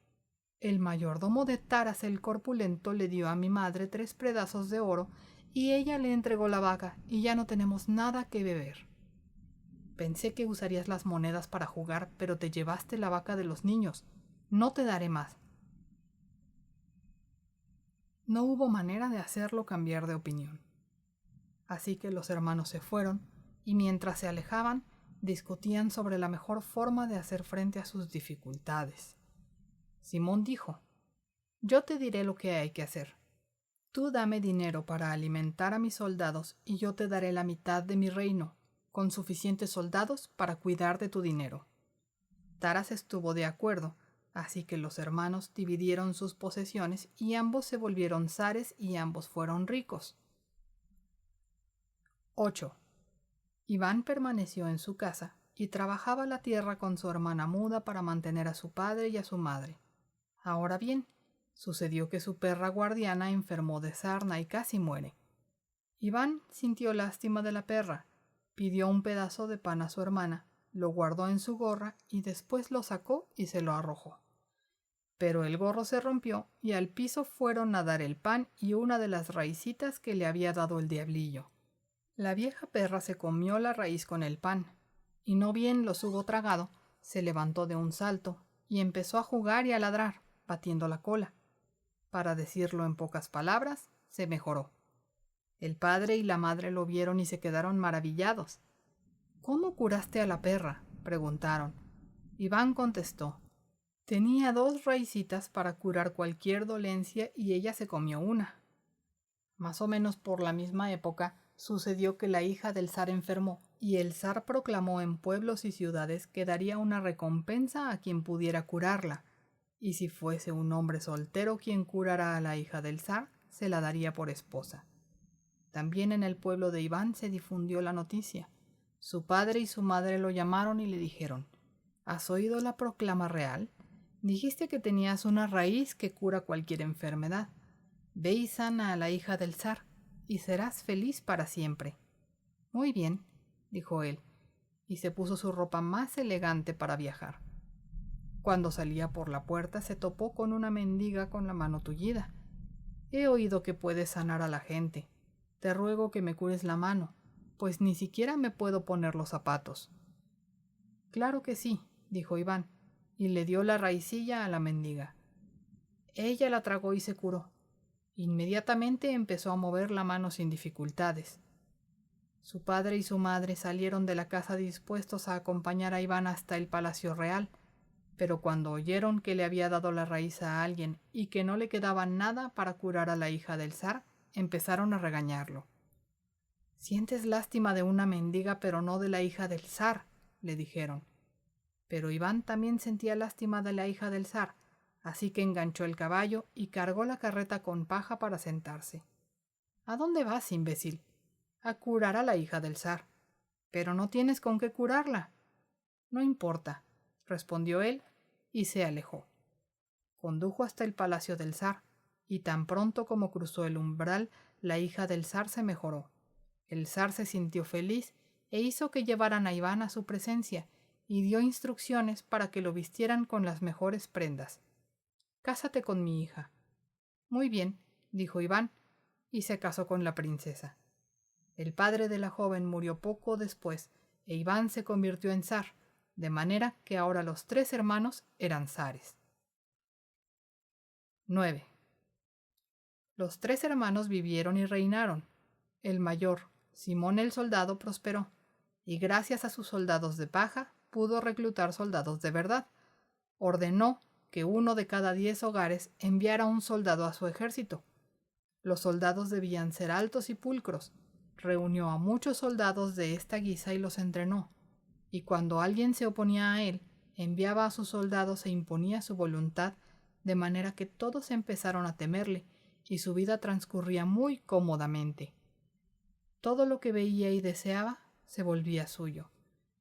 «El mayordomo de Taras el corpulento le dio a mi madre 3 pedazos de oro y ella le entregó la vaca y ya no tenemos nada que beber». «Pensé que usarías las monedas para jugar, pero te llevaste la vaca de los niños. No te daré más». No hubo manera de hacerlo cambiar de opinión. Así que los hermanos se fueron y mientras se alejaban, discutían sobre la mejor forma de hacer frente a sus dificultades. Simón dijo: «Yo te diré lo que hay que hacer. Tú dame dinero para alimentar a mis soldados y yo te daré la mitad de mi reino, con suficientes soldados para cuidar de tu dinero». Taras estuvo de acuerdo, así que los hermanos dividieron sus posesiones y ambos se volvieron zares y ambos fueron ricos. 8. Iván permaneció en su casa y trabajaba la tierra con su hermana muda para mantener a su padre y a su madre. Ahora bien, sucedió que su perra guardiana enfermó de sarna y casi muere. Iván sintió lástima de la perra, pidió un pedazo de pan a su hermana, lo guardó en su gorra y después lo sacó y se lo arrojó. Pero el gorro se rompió y al piso fueron a dar el pan y una de las raicitas que le había dado el diablillo. La vieja perra se comió la raíz con el pan, y no bien los hubo tragado, se levantó de un salto y empezó a jugar y a ladrar, batiendo la cola. Para decirlo en pocas palabras, se mejoró. El padre y la madre lo vieron y se quedaron maravillados. «¿Cómo curaste a la perra?», preguntaron. Iván contestó: «Tenía 2 raicitas para curar cualquier dolencia y ella se comió una». Más o menos por la misma época sucedió que la hija del zar enfermó y el zar proclamó en pueblos y ciudades que daría una recompensa a quien pudiera curarla, y si fuese un hombre soltero quien curara a la hija del zar, se la daría por esposa. También en el pueblo de Iván se difundió la noticia. Su padre y su madre lo llamaron y le dijeron: «¿Has oído la proclama real? Dijiste que tenías una raíz que cura cualquier enfermedad. Ve y sana a la hija del zar, y serás feliz para siempre. Muy bien, dijo él, y se puso su ropa más elegante para viajar. Cuando salía por la puerta se topó con una mendiga con la mano tullida. He oído que puedes sanar a la gente. Te ruego que me cures la mano, pues ni siquiera me puedo poner los zapatos. Claro que sí, dijo Iván, y le dio la raicilla a la mendiga. Ella la tragó y se curó. Inmediatamente empezó a mover la mano sin dificultades. Su padre y su madre salieron de la casa dispuestos a acompañar a Iván hasta el Palacio Real, pero cuando oyeron que le había dado la raíz a alguien y que no le quedaba nada para curar a la hija del zar, empezaron a regañarlo. «Sientes lástima de una mendiga, pero no de la hija del zar», le dijeron. Pero Iván también sentía lástima de la hija del zar, así que enganchó el caballo y cargó la carreta con paja para sentarse. «¿A dónde vas, imbécil?» «A curar a la hija del zar». «Pero no tienes con qué curarla». «No importa», respondió él, y se alejó. Condujo hasta el palacio del zar, y tan pronto como cruzó el umbral, la hija del zar se mejoró. El zar se sintió feliz e hizo que llevaran a Iván a su presencia, y dio instrucciones para que lo vistieran con las mejores prendas. «Cásate con mi hija». «Muy bien», dijo Iván, y se casó con la princesa. El padre de la joven murió poco después, e Iván se convirtió en zar, de manera que ahora los 3 hermanos eran zares. 9. Los 3 hermanos vivieron y reinaron. El mayor, Simón el soldado, prosperó, y gracias a sus soldados de paja pudo reclutar soldados de verdad. Ordenó que 1 de cada 10 hogares enviara un soldado a su ejército. Los soldados debían ser altos y pulcros. Reunió a muchos soldados de esta guisa y los entrenó, y cuando alguien se oponía a él, enviaba a sus soldados e imponía su voluntad, de manera que todos empezaron a temerle, y su vida transcurría muy cómodamente. Todo lo que veía y deseaba se volvía suyo.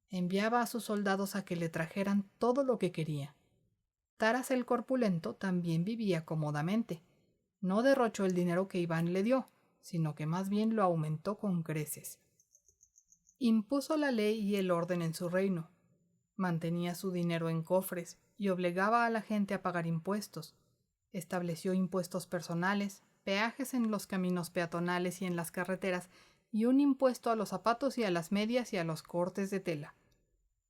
Enviaba a sus soldados a que le trajeran todo lo que quería. Taras el corpulento también vivía cómodamente. No derrochó el dinero que Iván le dio, sino que más bien lo aumentó con creces. Impuso la ley y el orden en su reino. Mantenía su dinero en cofres y obligaba a la gente a pagar impuestos. Estableció impuestos personales, peajes en los caminos peatonales y en las carreteras, y un impuesto a los zapatos y a las medias y a los cortes de tela.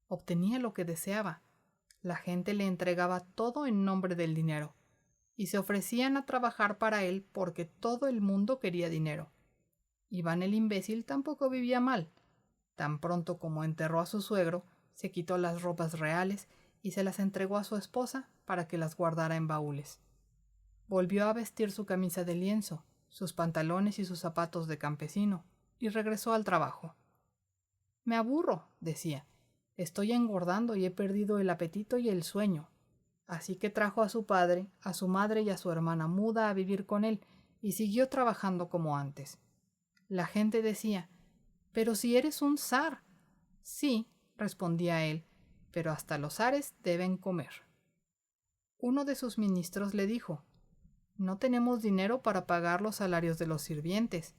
Obtenía lo que deseaba. La gente le entregaba todo en nombre del dinero, y se ofrecían a trabajar para él porque todo el mundo quería dinero. Iván el imbécil tampoco vivía mal. Tan pronto como enterró a su suegro, se quitó las ropas reales y se las entregó a su esposa para que las guardara en baúles. Volvió a vestir su camisa de lienzo, sus pantalones y sus zapatos de campesino, y regresó al trabajo. «Me aburro», decía. «Estoy engordando y he perdido el apetito y el sueño». Así que trajo a su padre, a su madre y a su hermana muda a vivir con él, y siguió trabajando como antes. La gente decía: «Pero si eres un zar». «Sí», respondía él, «pero hasta los zares deben comer». Uno de sus ministros le dijo: «No tenemos dinero para pagar los salarios de los sirvientes».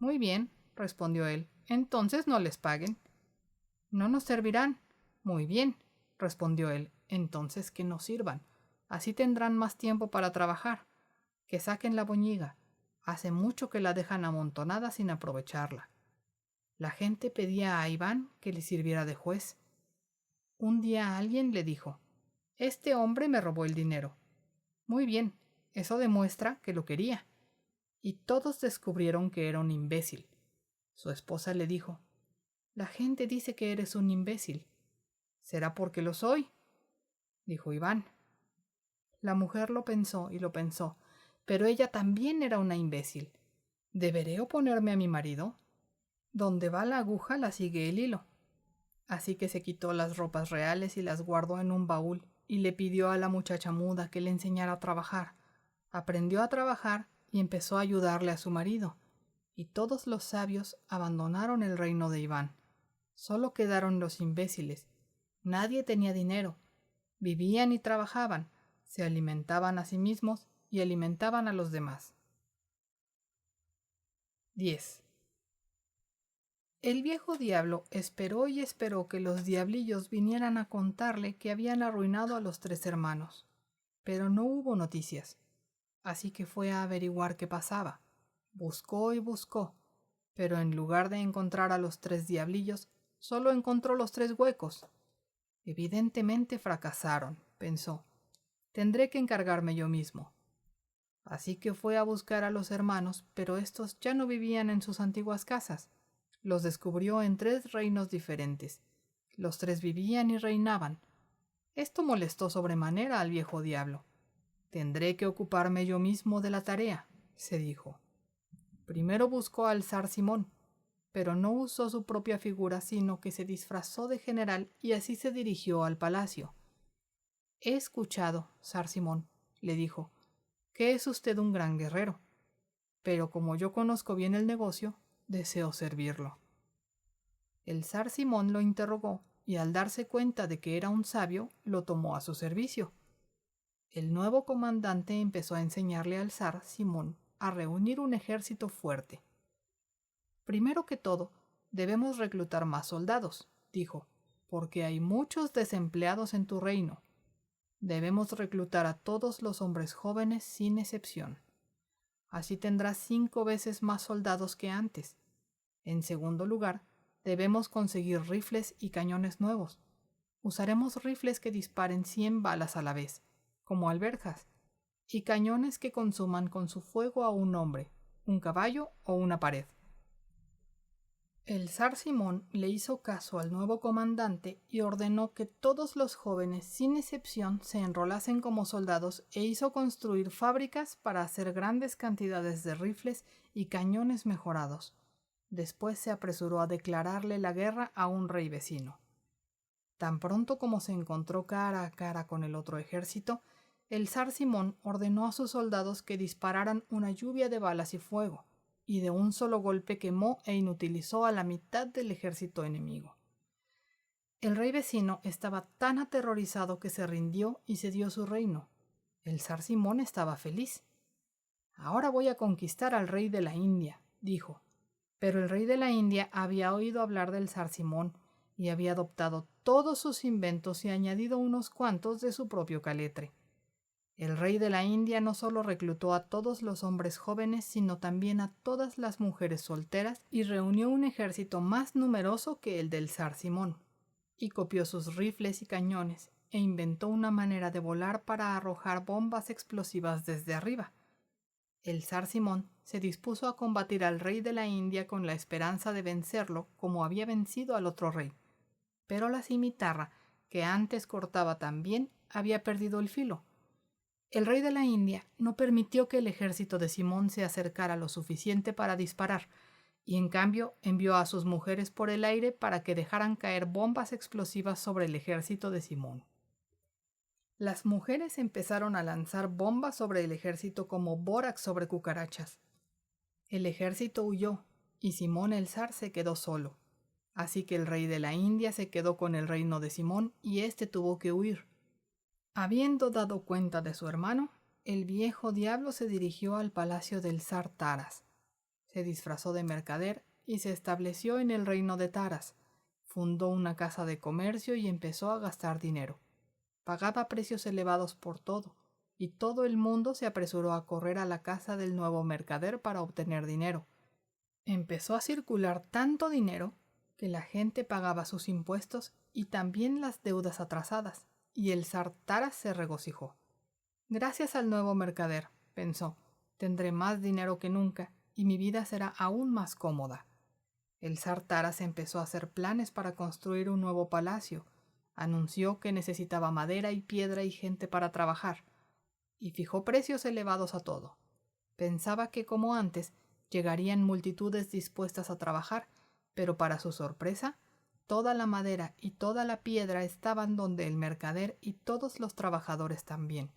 «Muy bien», respondió él, «entonces no les paguen». «No nos servirán». «Muy bien», respondió él, «entonces que nos sirvan. Así tendrán más tiempo para trabajar. Que saquen la boñiga. Hace mucho que la dejan amontonada sin aprovecharla». La gente pedía a Iván que le sirviera de juez. Un día alguien le dijo: «Este hombre me robó el dinero». «Muy bien, eso demuestra que lo quería». Y todos descubrieron que era un imbécil. Su esposa le dijo: «La gente dice que eres un imbécil». «¿Será porque lo soy?», dijo Iván. La mujer lo pensó y lo pensó, pero ella también era una imbécil. ¿Deberé oponerme a mi marido? Donde va la aguja la sigue el hilo. Así que se quitó las ropas reales y las guardó en un baúl y le pidió a la muchacha muda que le enseñara a trabajar. Aprendió a trabajar y empezó a ayudarle a su marido, y todos los sabios abandonaron el reino de Iván. Solo quedaron los imbéciles. Nadie tenía dinero. Vivían y trabajaban, Se alimentaban a sí mismos y alimentaban a los demás. 10. El viejo diablo esperó y esperó que los diablillos vinieran a contarle que habían arruinado a los 3 hermanos, pero no hubo noticias, así que fue a averiguar qué pasaba. Buscó y buscó, pero en lugar de encontrar a los 3 diablillos, solo encontró los 3 huecos. Evidentemente fracasaron, pensó. Tendré que encargarme yo mismo. Así que fue a buscar a los hermanos, pero estos ya no vivían en sus antiguas casas. Los descubrió en 3 reinos diferentes. Los 3 vivían y reinaban. Esto molestó sobremanera al viejo diablo. Tendré que ocuparme yo mismo de la tarea, se dijo. Primero buscó al zar Simón, pero no usó su propia figura, sino que se disfrazó de general y así se dirigió al palacio. He escuchado, zar Simón, le dijo, que es usted un gran guerrero, pero como yo conozco bien el negocio, deseo servirlo. El zar Simón lo interrogó y al darse cuenta de que era un sabio, lo tomó a su servicio. El nuevo comandante empezó a enseñarle al zar Simón a reunir un ejército fuerte. Primero que todo, debemos reclutar más soldados, dijo, porque hay muchos desempleados en tu reino. Debemos reclutar a todos los hombres jóvenes sin excepción. Así tendrás 5 veces más soldados que antes. En segundo lugar, debemos conseguir rifles y cañones nuevos. Usaremos rifles que disparen 100 balas a la vez, como alberjas, y cañones que consuman con su fuego a un hombre, un caballo o una pared. El zar Simón le hizo caso al nuevo comandante y ordenó que todos los jóvenes, sin excepción, se enrolasen como soldados e hizo construir fábricas para hacer grandes cantidades de rifles y cañones mejorados. Después se apresuró a declararle la guerra a un rey vecino. Tan pronto como se encontró cara a cara con el otro ejército, el zar Simón ordenó a sus soldados que dispararan una lluvia de balas y fuego, y de un solo golpe quemó e inutilizó a la mitad del ejército enemigo. El rey vecino estaba tan aterrorizado que se rindió y cedió su reino. El zar Simón estaba feliz. Ahora voy a conquistar al rey de la India, dijo. Pero el rey de la India había oído hablar del zar Simón y había adoptado todos sus inventos y añadido unos cuantos de su propio caletre. El rey de la India no solo reclutó a todos los hombres jóvenes, sino también a todas las mujeres solteras y reunió un ejército más numeroso que el del zar Simón, y copió sus rifles y cañones, e inventó una manera de volar para arrojar bombas explosivas desde arriba. El zar Simón se dispuso a combatir al rey de la India con la esperanza de vencerlo como había vencido al otro rey. Pero la cimitarra, que antes cortaba tan bien, había perdido el filo. El rey de la India no permitió que el ejército de Simón se acercara lo suficiente para disparar, y en cambio envió a sus mujeres por el aire para que dejaran caer bombas explosivas sobre el ejército de Simón. Las mujeres empezaron a lanzar bombas sobre el ejército como bórax sobre cucarachas. El ejército huyó, y Simón el zar se quedó solo. Así que el rey de la India se quedó con el reino de Simón y éste tuvo que huir. Habiendo dado cuenta de su hermano, el viejo diablo se dirigió al palacio del zar Taras. Se disfrazó de mercader y se estableció en el reino de Taras. Fundó una casa de comercio y empezó a gastar dinero. Pagaba precios elevados por todo, y todo el mundo se apresuró a correr a la casa del nuevo mercader para obtener dinero. Empezó a circular tanto dinero que la gente pagaba sus impuestos y también las deudas atrasadas, y el zar Taras se regocijó. Gracias al nuevo mercader, pensó, tendré más dinero que nunca y mi vida será aún más cómoda. El zar Taras empezó a hacer planes para construir un nuevo palacio. Anunció que necesitaba madera y piedra y gente para trabajar, y fijó precios elevados a todo. Pensaba que, como antes, llegarían multitudes dispuestas a trabajar, pero para su sorpresa, toda la madera y toda la piedra estaban donde el mercader y todos los trabajadores también.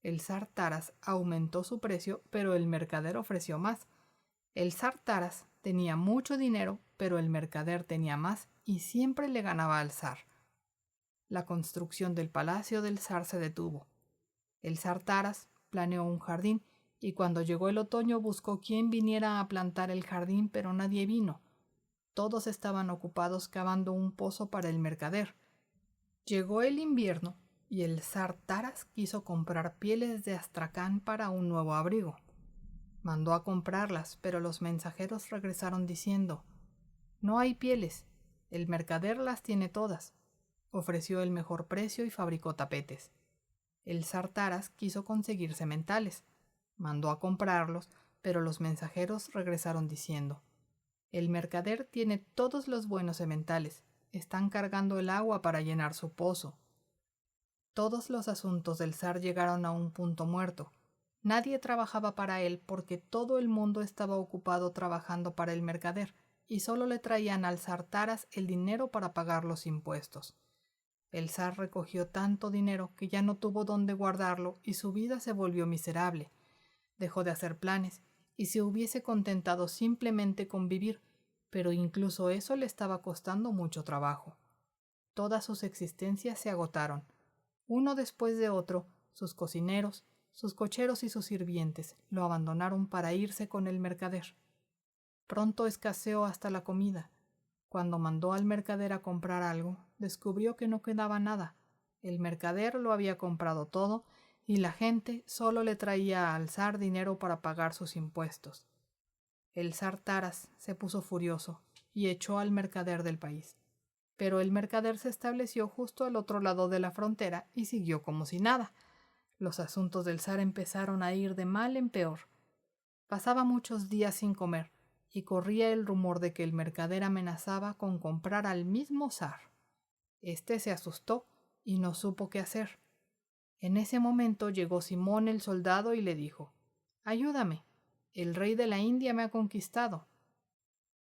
El zar Taras aumentó su precio, pero el mercader ofreció más. El zar Taras tenía mucho dinero, pero el mercader tenía más y siempre le ganaba al zar. La construcción del palacio del zar se detuvo. El zar Taras planeó un jardín y cuando llegó el otoño buscó quien viniera a plantar el jardín, pero nadie vino. Todos estaban ocupados cavando un pozo para el mercader. Llegó el invierno y el zar Taras quiso comprar pieles de astracán para un nuevo abrigo. Mandó a comprarlas, pero los mensajeros regresaron diciendo: «No hay pieles, el mercader las tiene todas». Ofreció el mejor precio y fabricó tapetes. El zar Taras quiso conseguir sementales. Mandó a comprarlos, pero los mensajeros regresaron diciendo: «El mercader tiene todos los buenos sementales. Están cargando el agua para llenar su pozo». Todos los asuntos del zar llegaron a un punto muerto. Nadie trabajaba para él porque todo el mundo estaba ocupado trabajando para el mercader y solo le traían al zar Taras el dinero para pagar los impuestos. El zar recogió tanto dinero que ya no tuvo dónde guardarlo y su vida se volvió miserable. Dejó de hacer planes y se hubiese contentado simplemente con vivir, pero incluso eso le estaba costando mucho trabajo. Todas sus existencias se agotaron. Uno después de otro, sus cocineros, sus cocheros y sus sirvientes lo abandonaron para irse con el mercader. Pronto escaseó hasta la comida. Cuando mandó al mercader a comprar algo, descubrió que no quedaba nada. El mercader lo había comprado todo y la gente solo le traía al zar dinero para pagar sus impuestos. El zar Taras se puso furioso y echó al mercader del país. Pero el mercader se estableció justo al otro lado de la frontera y siguió como si nada. Los asuntos del zar empezaron a ir de mal en peor. Pasaba muchos días sin comer y corría el rumor de que el mercader amenazaba con comprar al mismo zar. Este se asustó y no supo qué hacer. En ese momento llegó Simón el soldado y le dijo: «Ayúdame, el rey de la India me ha conquistado».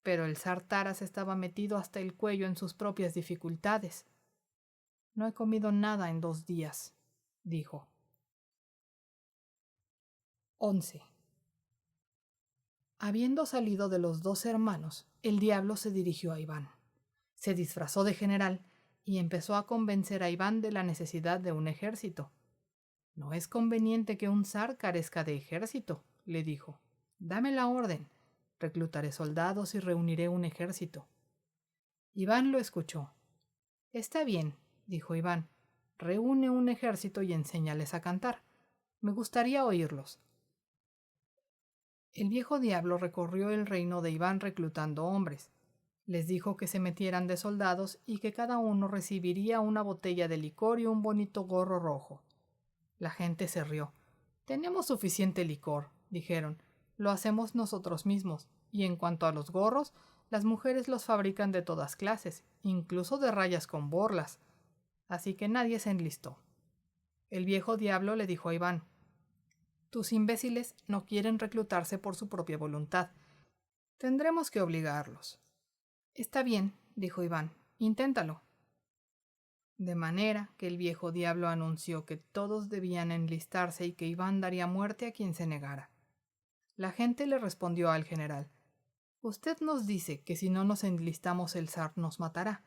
Pero el zar Taras estaba metido hasta el cuello en sus propias dificultades. «No he comido nada en 2 días», dijo. 11. Habiendo salido de los 2 hermanos, el diablo se dirigió a Iván. Se disfrazó de general y empezó a convencer a Iván de la necesidad de un ejército. «No es conveniente que un zar carezca de ejército», le dijo. «Dame la orden. Reclutaré soldados y reuniré un ejército». Iván lo escuchó. «Está bien», dijo Iván. «Reúne un ejército y enséñales a cantar. Me gustaría oírlos». El viejo diablo recorrió el reino de Iván reclutando hombres. Les dijo que se metieran de soldados y que cada uno recibiría una botella de licor y un bonito gorro rojo. La gente se rió. «Tenemos suficiente licor», dijeron. «Lo hacemos nosotros mismos. Y en cuanto a los gorros, las mujeres los fabrican de todas clases, incluso de rayas con borlas». Así que nadie se enlistó. El viejo diablo le dijo a Iván: «Tus imbéciles no quieren reclutarse por su propia voluntad. Tendremos que obligarlos». «Está bien», dijo Iván. «Inténtalo». De manera que el viejo diablo anunció que todos debían enlistarse y que Iván daría muerte a quien se negara. La gente le respondió al general: «Usted nos dice que si no nos enlistamos el zar nos matará,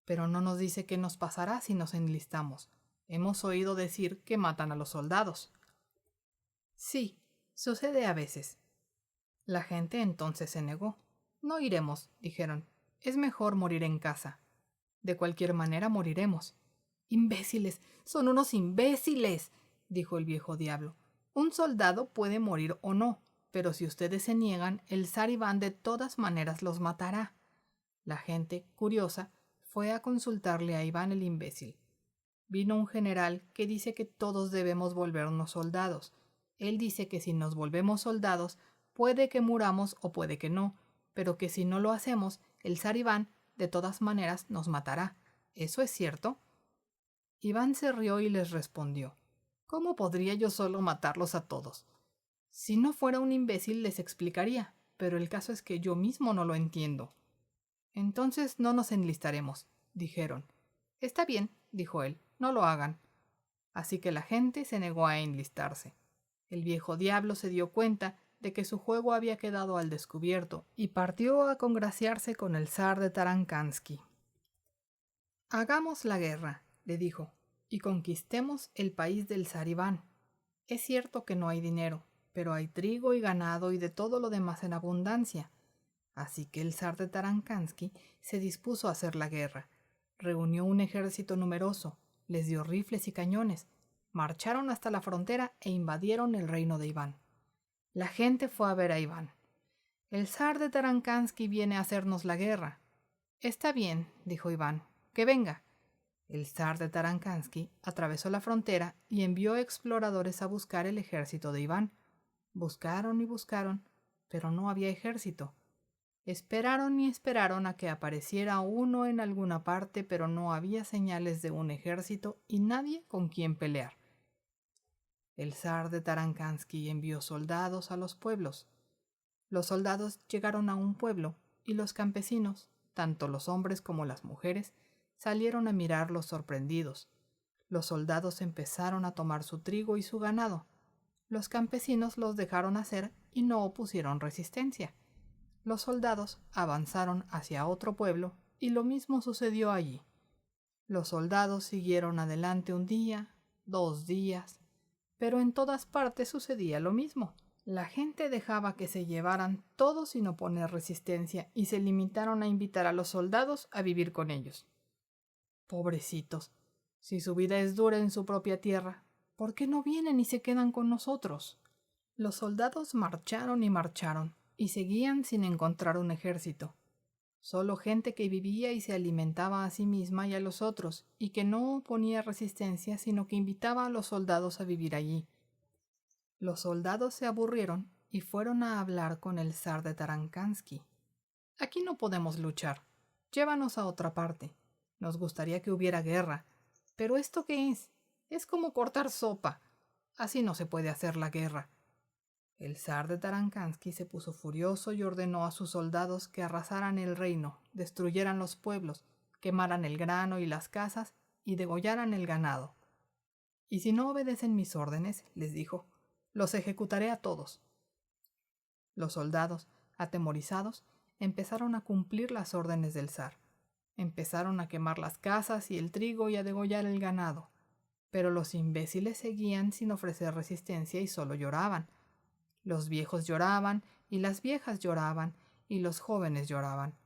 pero no nos dice qué nos pasará si nos enlistamos. Hemos oído decir que matan a los soldados». «Sí, sucede a veces». La gente entonces se negó. «No iremos», dijeron. «Es mejor morir en casa. De cualquier manera moriremos». «¡Imbéciles! ¡Son unos imbéciles!», dijo el viejo diablo. «Un soldado puede morir o no, pero si ustedes se niegan, el zar Iván de todas maneras los matará». La gente, curiosa, fue a consultarle a Iván el imbécil. Vino un general que dice que todos debemos volvernos soldados. Él dice que si nos volvemos soldados, puede que muramos o puede que no, pero que si no lo hacemos, el zar Iván de todas maneras nos matará. ¿Eso es cierto? Iván se rió y les respondió: «¿Cómo podría yo solo matarlos a todos? Si no fuera un imbécil les explicaría, pero el caso es que yo mismo no lo entiendo». «Entonces no nos enlistaremos», dijeron. «Está bien», dijo él, «no lo hagan». Así que la gente se negó a enlistarse. El viejo diablo se dio cuenta de que su juego había quedado al descubierto y partió a congraciarse con el zar de Tarankansky. «Hagamos la guerra», le dijo, «y conquistemos el país del zar Iván». Es cierto que no hay dinero, pero hay trigo y ganado y de todo lo demás en abundancia. Así que el zar de Tarankansky se dispuso a hacer la guerra. Reunió un ejército numeroso, les dio rifles y cañones, marcharon hasta la frontera e invadieron el reino de Iván. La gente fue a ver a Iván. El zar de Tarankansky viene a hacernos la guerra. Está bien, dijo Iván, que venga. El zar de Tarankansky atravesó la frontera y envió exploradores a buscar el ejército de Iván. Buscaron y buscaron, pero no había ejército. Esperaron y esperaron a que apareciera uno en alguna parte, pero no había señales de un ejército y nadie con quien pelear. El zar de Tarankansky envió soldados a los pueblos. Los soldados llegaron a un pueblo y los campesinos, tanto los hombres como las mujeres, salieron a mirarlos sorprendidos. Los soldados empezaron a tomar su trigo y su ganado. Los campesinos los dejaron hacer y no opusieron resistencia. Los soldados avanzaron hacia otro pueblo y lo mismo sucedió allí. Los soldados siguieron adelante un día, 2 días, pero en todas partes sucedía lo mismo. La gente dejaba que se llevaran todo sin oponer resistencia y se limitaron a invitar a los soldados a vivir con ellos. Pobrecitos, si su vida es dura en su propia tierra, ¿por qué no vienen y se quedan con nosotros? Los soldados marcharon y marcharon, y seguían sin encontrar un ejército. Solo gente que vivía y se alimentaba a sí misma y a los otros, y que no oponía resistencia, sino que invitaba a los soldados a vivir allí. Los soldados se aburrieron y fueron a hablar con el zar de Tarankansky. Aquí no podemos luchar. Llévanos a otra parte. Nos gustaría que hubiera guerra. ¿Pero esto qué es? Es como cortar sopa. Así no se puede hacer la guerra. El zar de Tarankansky se puso furioso y ordenó a sus soldados que arrasaran el reino, destruyeran los pueblos, quemaran el grano y las casas y degollaran el ganado. Y si no obedecen mis órdenes, les dijo, los ejecutaré a todos. Los soldados, atemorizados, empezaron a cumplir las órdenes del zar. Empezaron a quemar las casas y el trigo y a degollar el ganado. Pero los imbéciles seguían sin ofrecer resistencia y solo lloraban. Los viejos lloraban, y las viejas lloraban, y los jóvenes lloraban.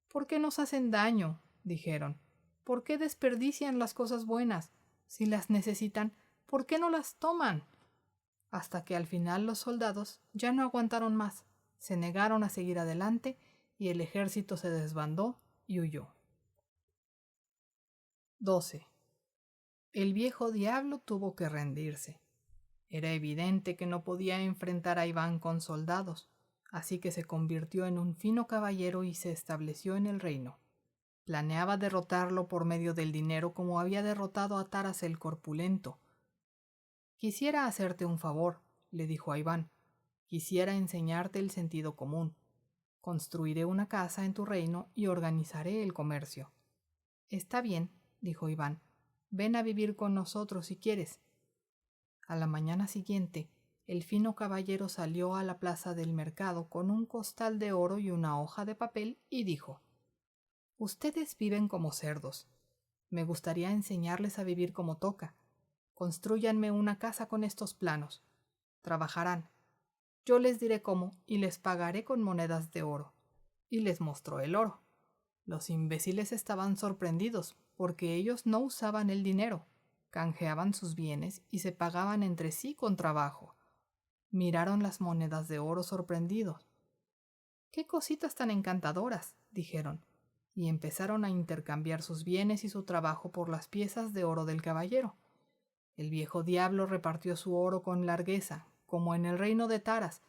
¿Por qué nos hacen daño?, dijeron. ¿Por qué desperdician las cosas buenas? Si las necesitan, ¿por qué no las toman? Hasta que al final los soldados ya no aguantaron más, se negaron a seguir adelante, y el ejército se desbandó y huyó. 12. El viejo diablo tuvo que rendirse. Era evidente que no podía enfrentar a Iván con soldados, así que se convirtió en un fino caballero y se estableció en el reino. Planeaba derrotarlo por medio del dinero como había derrotado a Taras el corpulento. Quisiera hacerte un favor, le dijo a Iván. Quisiera enseñarte el sentido común. Construiré una casa en tu reino y organizaré el comercio. Está bien, dijo Iván. Ven a vivir con nosotros si quieres. A la mañana siguiente, el fino caballero salió a la plaza del mercado con un costal de oro y una hoja de papel y dijo: Ustedes viven como cerdos. Me gustaría enseñarles a vivir como toca. Constrúyanme una casa con estos planos. Trabajarán. Yo les diré cómo y les pagaré con monedas de oro. Y les mostró el oro. Los imbéciles estaban sorprendidos porque ellos no usaban el dinero. Canjeaban sus bienes y se pagaban entre sí con trabajo. Miraron las monedas de oro sorprendidos. ¡Qué cositas tan encantadoras!, dijeron, y empezaron a intercambiar sus bienes y su trabajo por las piezas de oro del caballero. El viejo diablo repartió su oro con largueza, como en el reino de Taras,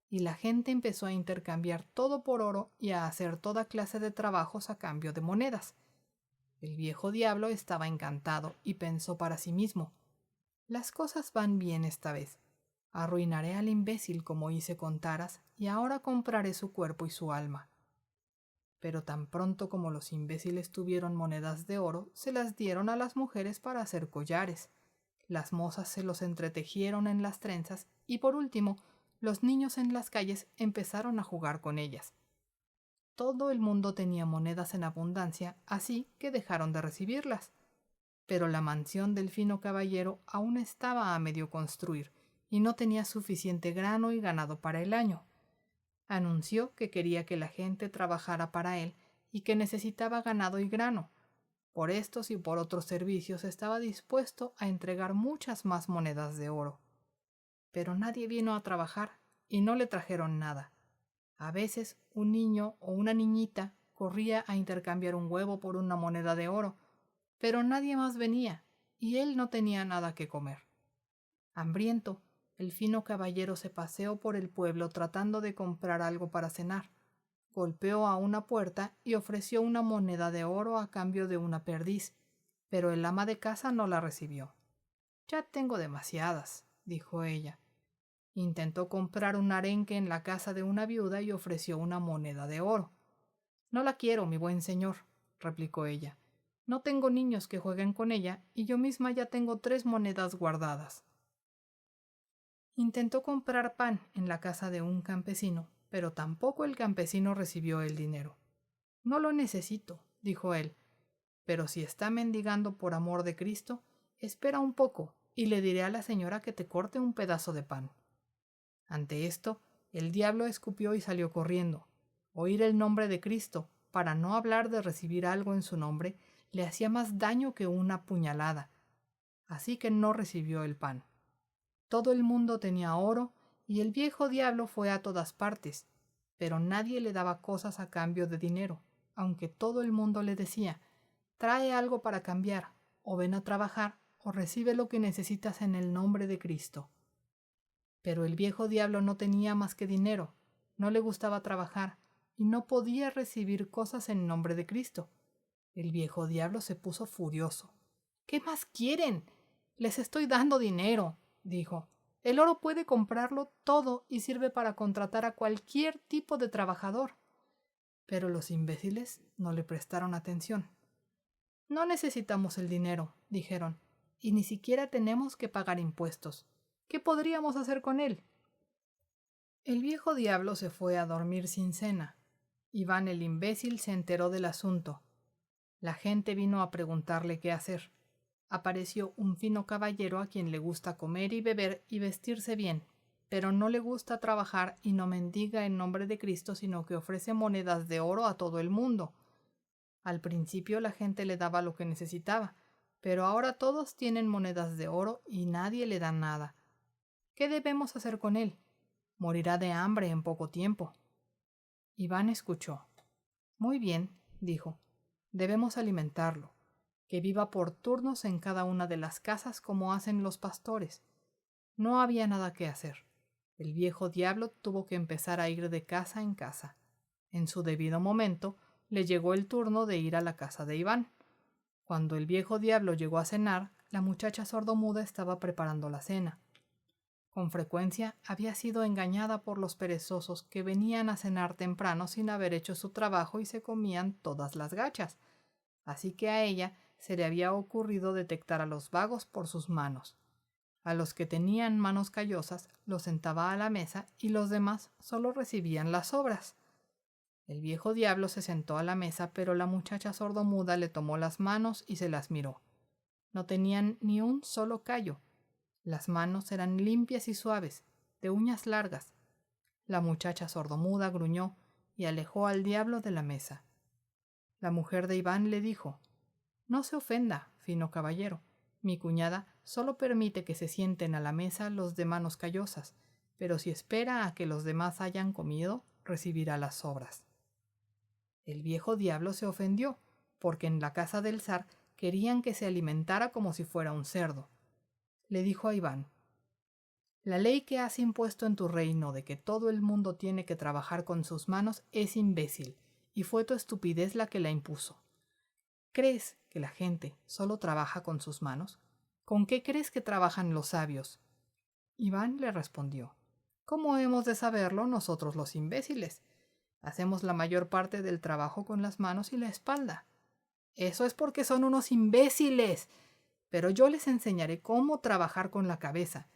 y la gente empezó a intercambiar todo por oro y a hacer toda clase de trabajos a cambio de monedas. El viejo diablo estaba encantado y pensó para sí mismo: las cosas van bien esta vez. Arruinaré al imbécil como hice con Taras y ahora compraré su cuerpo y su alma. Pero tan pronto como los imbéciles tuvieron monedas de oro, se las dieron a las mujeres para hacer collares. Las mozas se los entretejieron en las trenzas y por último, los niños en las calles empezaron a jugar con ellas. Todo el mundo tenía monedas en abundancia, así que dejaron de recibirlas. pero la mansión del fino caballero aún estaba a medio construir y no tenía suficiente grano y ganado para el año. Anunció que quería que la gente trabajara para él y que necesitaba ganado y grano. Por estos y por otros servicios estaba dispuesto a entregar muchas más monedas de oro. Pero nadie vino a trabajar y no le trajeron nada. A veces un niño o una niñita corría a intercambiar un huevo por una moneda de oro, pero nadie más venía y él no tenía nada que comer. Hambriento, el fino caballero se paseó por el pueblo tratando de comprar algo para cenar. Golpeó a una puerta y ofreció una moneda de oro a cambio de una perdiz, pero el ama de casa no la recibió. «Ya tengo demasiadas», dijo ella. Intentó comprar un arenque en la casa de una viuda y ofreció una moneda de oro. «No la quiero, mi buen señor», replicó ella. «No tengo niños que jueguen con ella y yo misma ya tengo 3 monedas guardadas». Intentó comprar pan en la casa de un campesino, pero tampoco el campesino recibió el dinero. «No lo necesito», dijo él, «pero si está mendigando por amor de Cristo, espera un poco y le diré a la señora que te corte un pedazo de pan». Ante esto, el diablo escupió y salió corriendo. Oír el nombre de Cristo, para no hablar de recibir algo en su nombre, le hacía más daño que una puñalada. Así que no recibió el pan. Todo el mundo tenía oro y el viejo diablo fue a todas partes, pero nadie le daba cosas a cambio de dinero, aunque todo el mundo le decía: «Trae algo para cambiar, o ven a trabajar, o recibe lo que necesitas en el nombre de Cristo». Pero el viejo diablo no tenía más que dinero, no le gustaba trabajar y no podía recibir cosas en nombre de Cristo. El viejo diablo se puso furioso. «¿Qué más quieren? Les estoy dando dinero», dijo. «El oro puede comprarlo todo y sirve para contratar a cualquier tipo de trabajador». Pero los imbéciles no le prestaron atención. «No necesitamos el dinero», dijeron, «y ni siquiera tenemos que pagar impuestos. ¿Qué podríamos hacer con él?». El viejo diablo se fue a dormir sin cena. Iván el imbécil se enteró del asunto. La gente vino a preguntarle qué hacer. Apareció un fino caballero a quien le gusta comer y beber y vestirse bien, pero no le gusta trabajar y no mendiga en nombre de Cristo, sino que ofrece monedas de oro a todo el mundo. Al principio la gente le daba lo que necesitaba, pero ahora todos tienen monedas de oro y nadie le da nada. ¿Qué debemos hacer con él? Morirá de hambre en poco tiempo. Iván escuchó. «Muy bien», dijo, «debemos alimentarlo, que viva por turnos en cada una de las casas como hacen los pastores». No había nada que hacer. El viejo diablo tuvo que empezar a ir de casa en casa. En su debido momento, le llegó el turno de ir a la casa de Iván. Cuando el viejo diablo llegó a cenar, la muchacha sordomuda estaba preparando la cena. Con frecuencia había sido engañada por los perezosos que venían a cenar temprano sin haber hecho su trabajo y se comían todas las gachas. Así que a ella se le había ocurrido detectar a los vagos por sus manos. A los que tenían manos callosas los sentaba a la mesa y los demás solo recibían las sobras. El viejo diablo se sentó a la mesa, pero la muchacha sordomuda le tomó las manos y se las miró. No tenían ni un solo callo. Las manos eran limpias y suaves, de uñas largas. La muchacha sordomuda gruñó y alejó al diablo de la mesa. La mujer de Iván le dijo: «No se ofenda, fino caballero. Mi cuñada solo permite que se sienten a la mesa los de manos callosas, pero si espera a que los demás hayan comido, recibirá las sobras». El viejo diablo se ofendió, porque en la casa del zar querían que se alimentara como si fuera un cerdo. Le dijo a Iván: «La ley que has impuesto en tu reino de que todo el mundo tiene que trabajar con sus manos es imbécil, y fue tu estupidez la que la impuso. ¿Crees que la gente solo trabaja con sus manos? ¿Con qué crees que trabajan los sabios?». Iván le respondió: «¿Cómo hemos de saberlo nosotros los imbéciles? Hacemos la mayor parte del trabajo con las manos y la espalda». «Eso es porque son unos imbéciles. Pero yo les enseñaré cómo trabajar con la cabeza.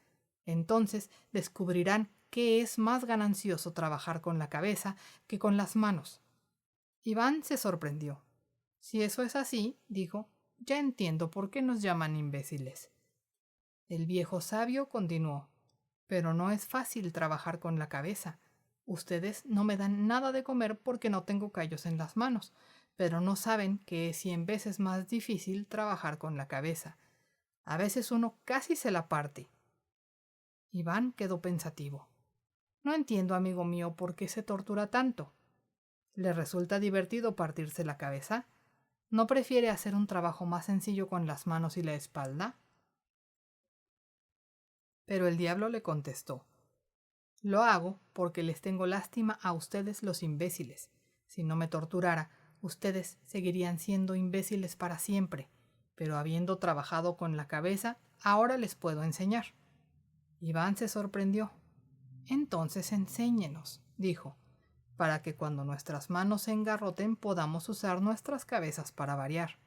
Entonces descubrirán que es más ganancioso trabajar con la cabeza que con las manos». Iván se sorprendió. «Si eso es así», dijo, ya entiendo por qué nos llaman imbéciles. El viejo sabio continuó: pero no es fácil trabajar con la cabeza. Ustedes no me dan nada de comer porque no tengo callos en las manos, pero no saben que es 100 veces más difícil trabajar con la cabeza. A veces uno casi se la parte. Iván quedó pensativo. No entiendo, amigo mío, por qué se tortura tanto. ¿Le resulta divertido partirse la cabeza? ¿No prefiere hacer un trabajo más sencillo con las manos y la espalda? Pero el diablo le contestó: lo hago porque les tengo lástima a ustedes los imbéciles. Si no me torturara, ustedes seguirían siendo imbéciles para siempre, pero habiendo trabajado con la cabeza, ahora les puedo enseñar. Iván se sorprendió. Entonces enséñenos, dijo, para que cuando nuestras manos se engarroten podamos usar nuestras cabezas para variar.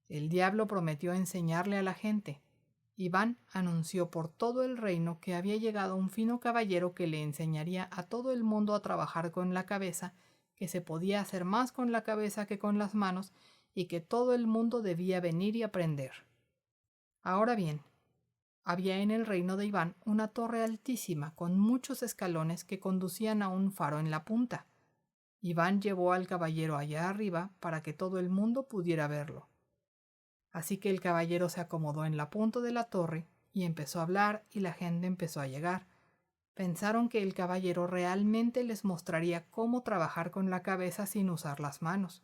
El diablo prometió enseñarle a la gente. Iván anunció por todo el reino que había llegado un fino caballero que le enseñaría a todo el mundo a trabajar con la cabeza, que se podía hacer más con la cabeza que con las manos, y que todo el mundo debía venir y aprender. Ahora bien, había en el reino de Iván una torre altísima con muchos escalones que conducían a un faro en la punta. Iván llevó al caballero allá arriba para que todo el mundo pudiera verlo. Así que el caballero se acomodó en la punta de la torre y empezó a hablar, y la gente empezó a llegar. Pensaron que el caballero realmente les mostraría cómo trabajar con la cabeza sin usar las manos,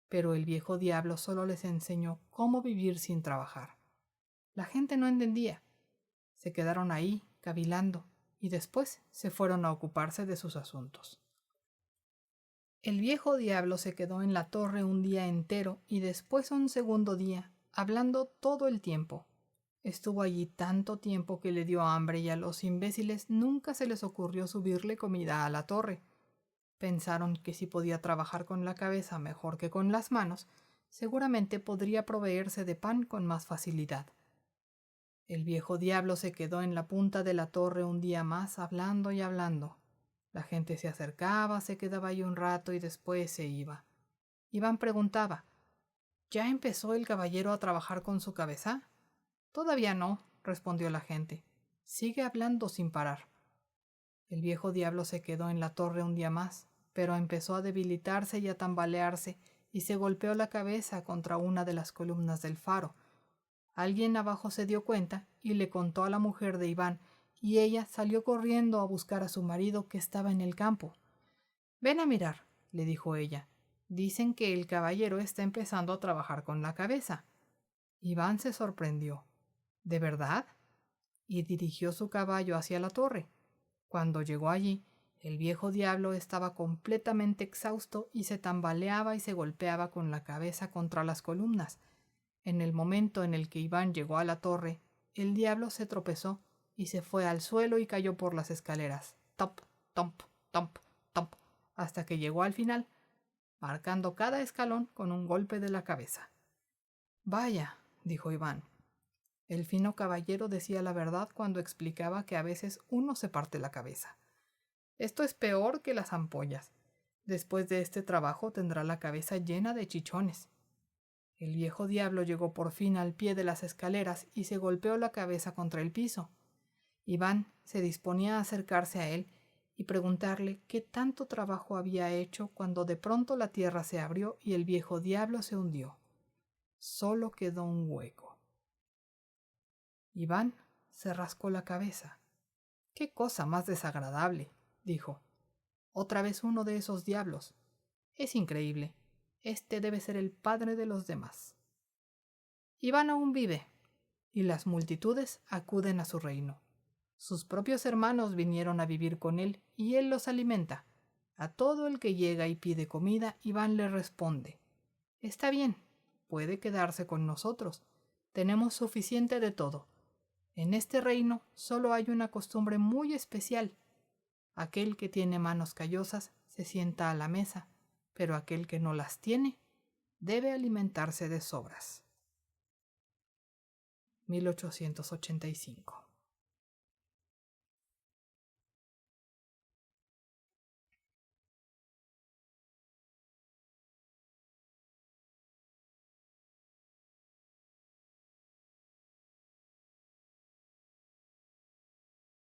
pero el viejo diablo solo les enseñó cómo vivir sin trabajar. La gente no entendía. Se quedaron ahí, cavilando, y después se fueron a ocuparse de sus asuntos. El viejo diablo se quedó en la torre un día entero y después un segundo día, hablando todo el tiempo. Estuvo allí tanto tiempo que le dio hambre y a los imbéciles nunca se les ocurrió subirle comida a la torre. Pensaron que si podía trabajar con la cabeza mejor que con las manos, seguramente podría proveerse de pan con más facilidad. El viejo diablo se quedó en la punta de la torre un día más hablando y hablando. La gente se acercaba, se quedaba ahí un rato y después se iba. Iván preguntaba: ¿ya empezó el caballero a trabajar con su cabeza? Todavía no, respondió la gente. Sigue hablando sin parar. El viejo diablo se quedó en la torre un día más, pero empezó a debilitarse y a tambalearse y se golpeó la cabeza contra una de las columnas del faro. Alguien abajo se dio cuenta y le contó a la mujer de Iván, y ella salió corriendo a buscar a su marido que estaba en el campo. Ven a mirar, le dijo ella. Dicen que el caballero está empezando a trabajar con la cabeza. Iván se sorprendió. ¿De verdad? Y dirigió su caballo hacia la torre. Cuando llegó allí, el viejo diablo estaba completamente exhausto y se tambaleaba y se golpeaba con la cabeza contra las columnas. En el momento en el que Iván llegó a la torre, el diablo se tropezó y se fue al suelo y cayó por las escaleras, tomp, tomp, tomp, tomp, hasta que llegó al final, marcando cada escalón con un golpe de la cabeza. Vaya, dijo Iván. El fino caballero decía la verdad cuando explicaba que a veces uno se parte la cabeza. Esto es peor que las ampollas. Después de este trabajo tendrá la cabeza llena de chichones. El viejo diablo llegó por fin al pie de las escaleras y se golpeó la cabeza contra el piso. Iván se disponía a acercarse a él y preguntarle qué tanto trabajo había hecho cuando de pronto la tierra se abrió y el viejo diablo se hundió. Solo quedó un hueco. Iván se rascó la cabeza. «¡Qué cosa más desagradable!», dijo. «Otra vez uno de esos diablos. Es increíble. Este debe ser el padre de los demás». Iván aún vive, y las multitudes acuden a su reino. Sus propios hermanos vinieron a vivir con él, y él los alimenta. A todo el que llega y pide comida, Iván le responde: «Está bien, puede quedarse con nosotros. Tenemos suficiente de todo. En este reino solo hay una costumbre muy especial. Aquel que tiene manos callosas se sienta a la mesa, pero aquel que no las tiene debe alimentarse de sobras». 1885.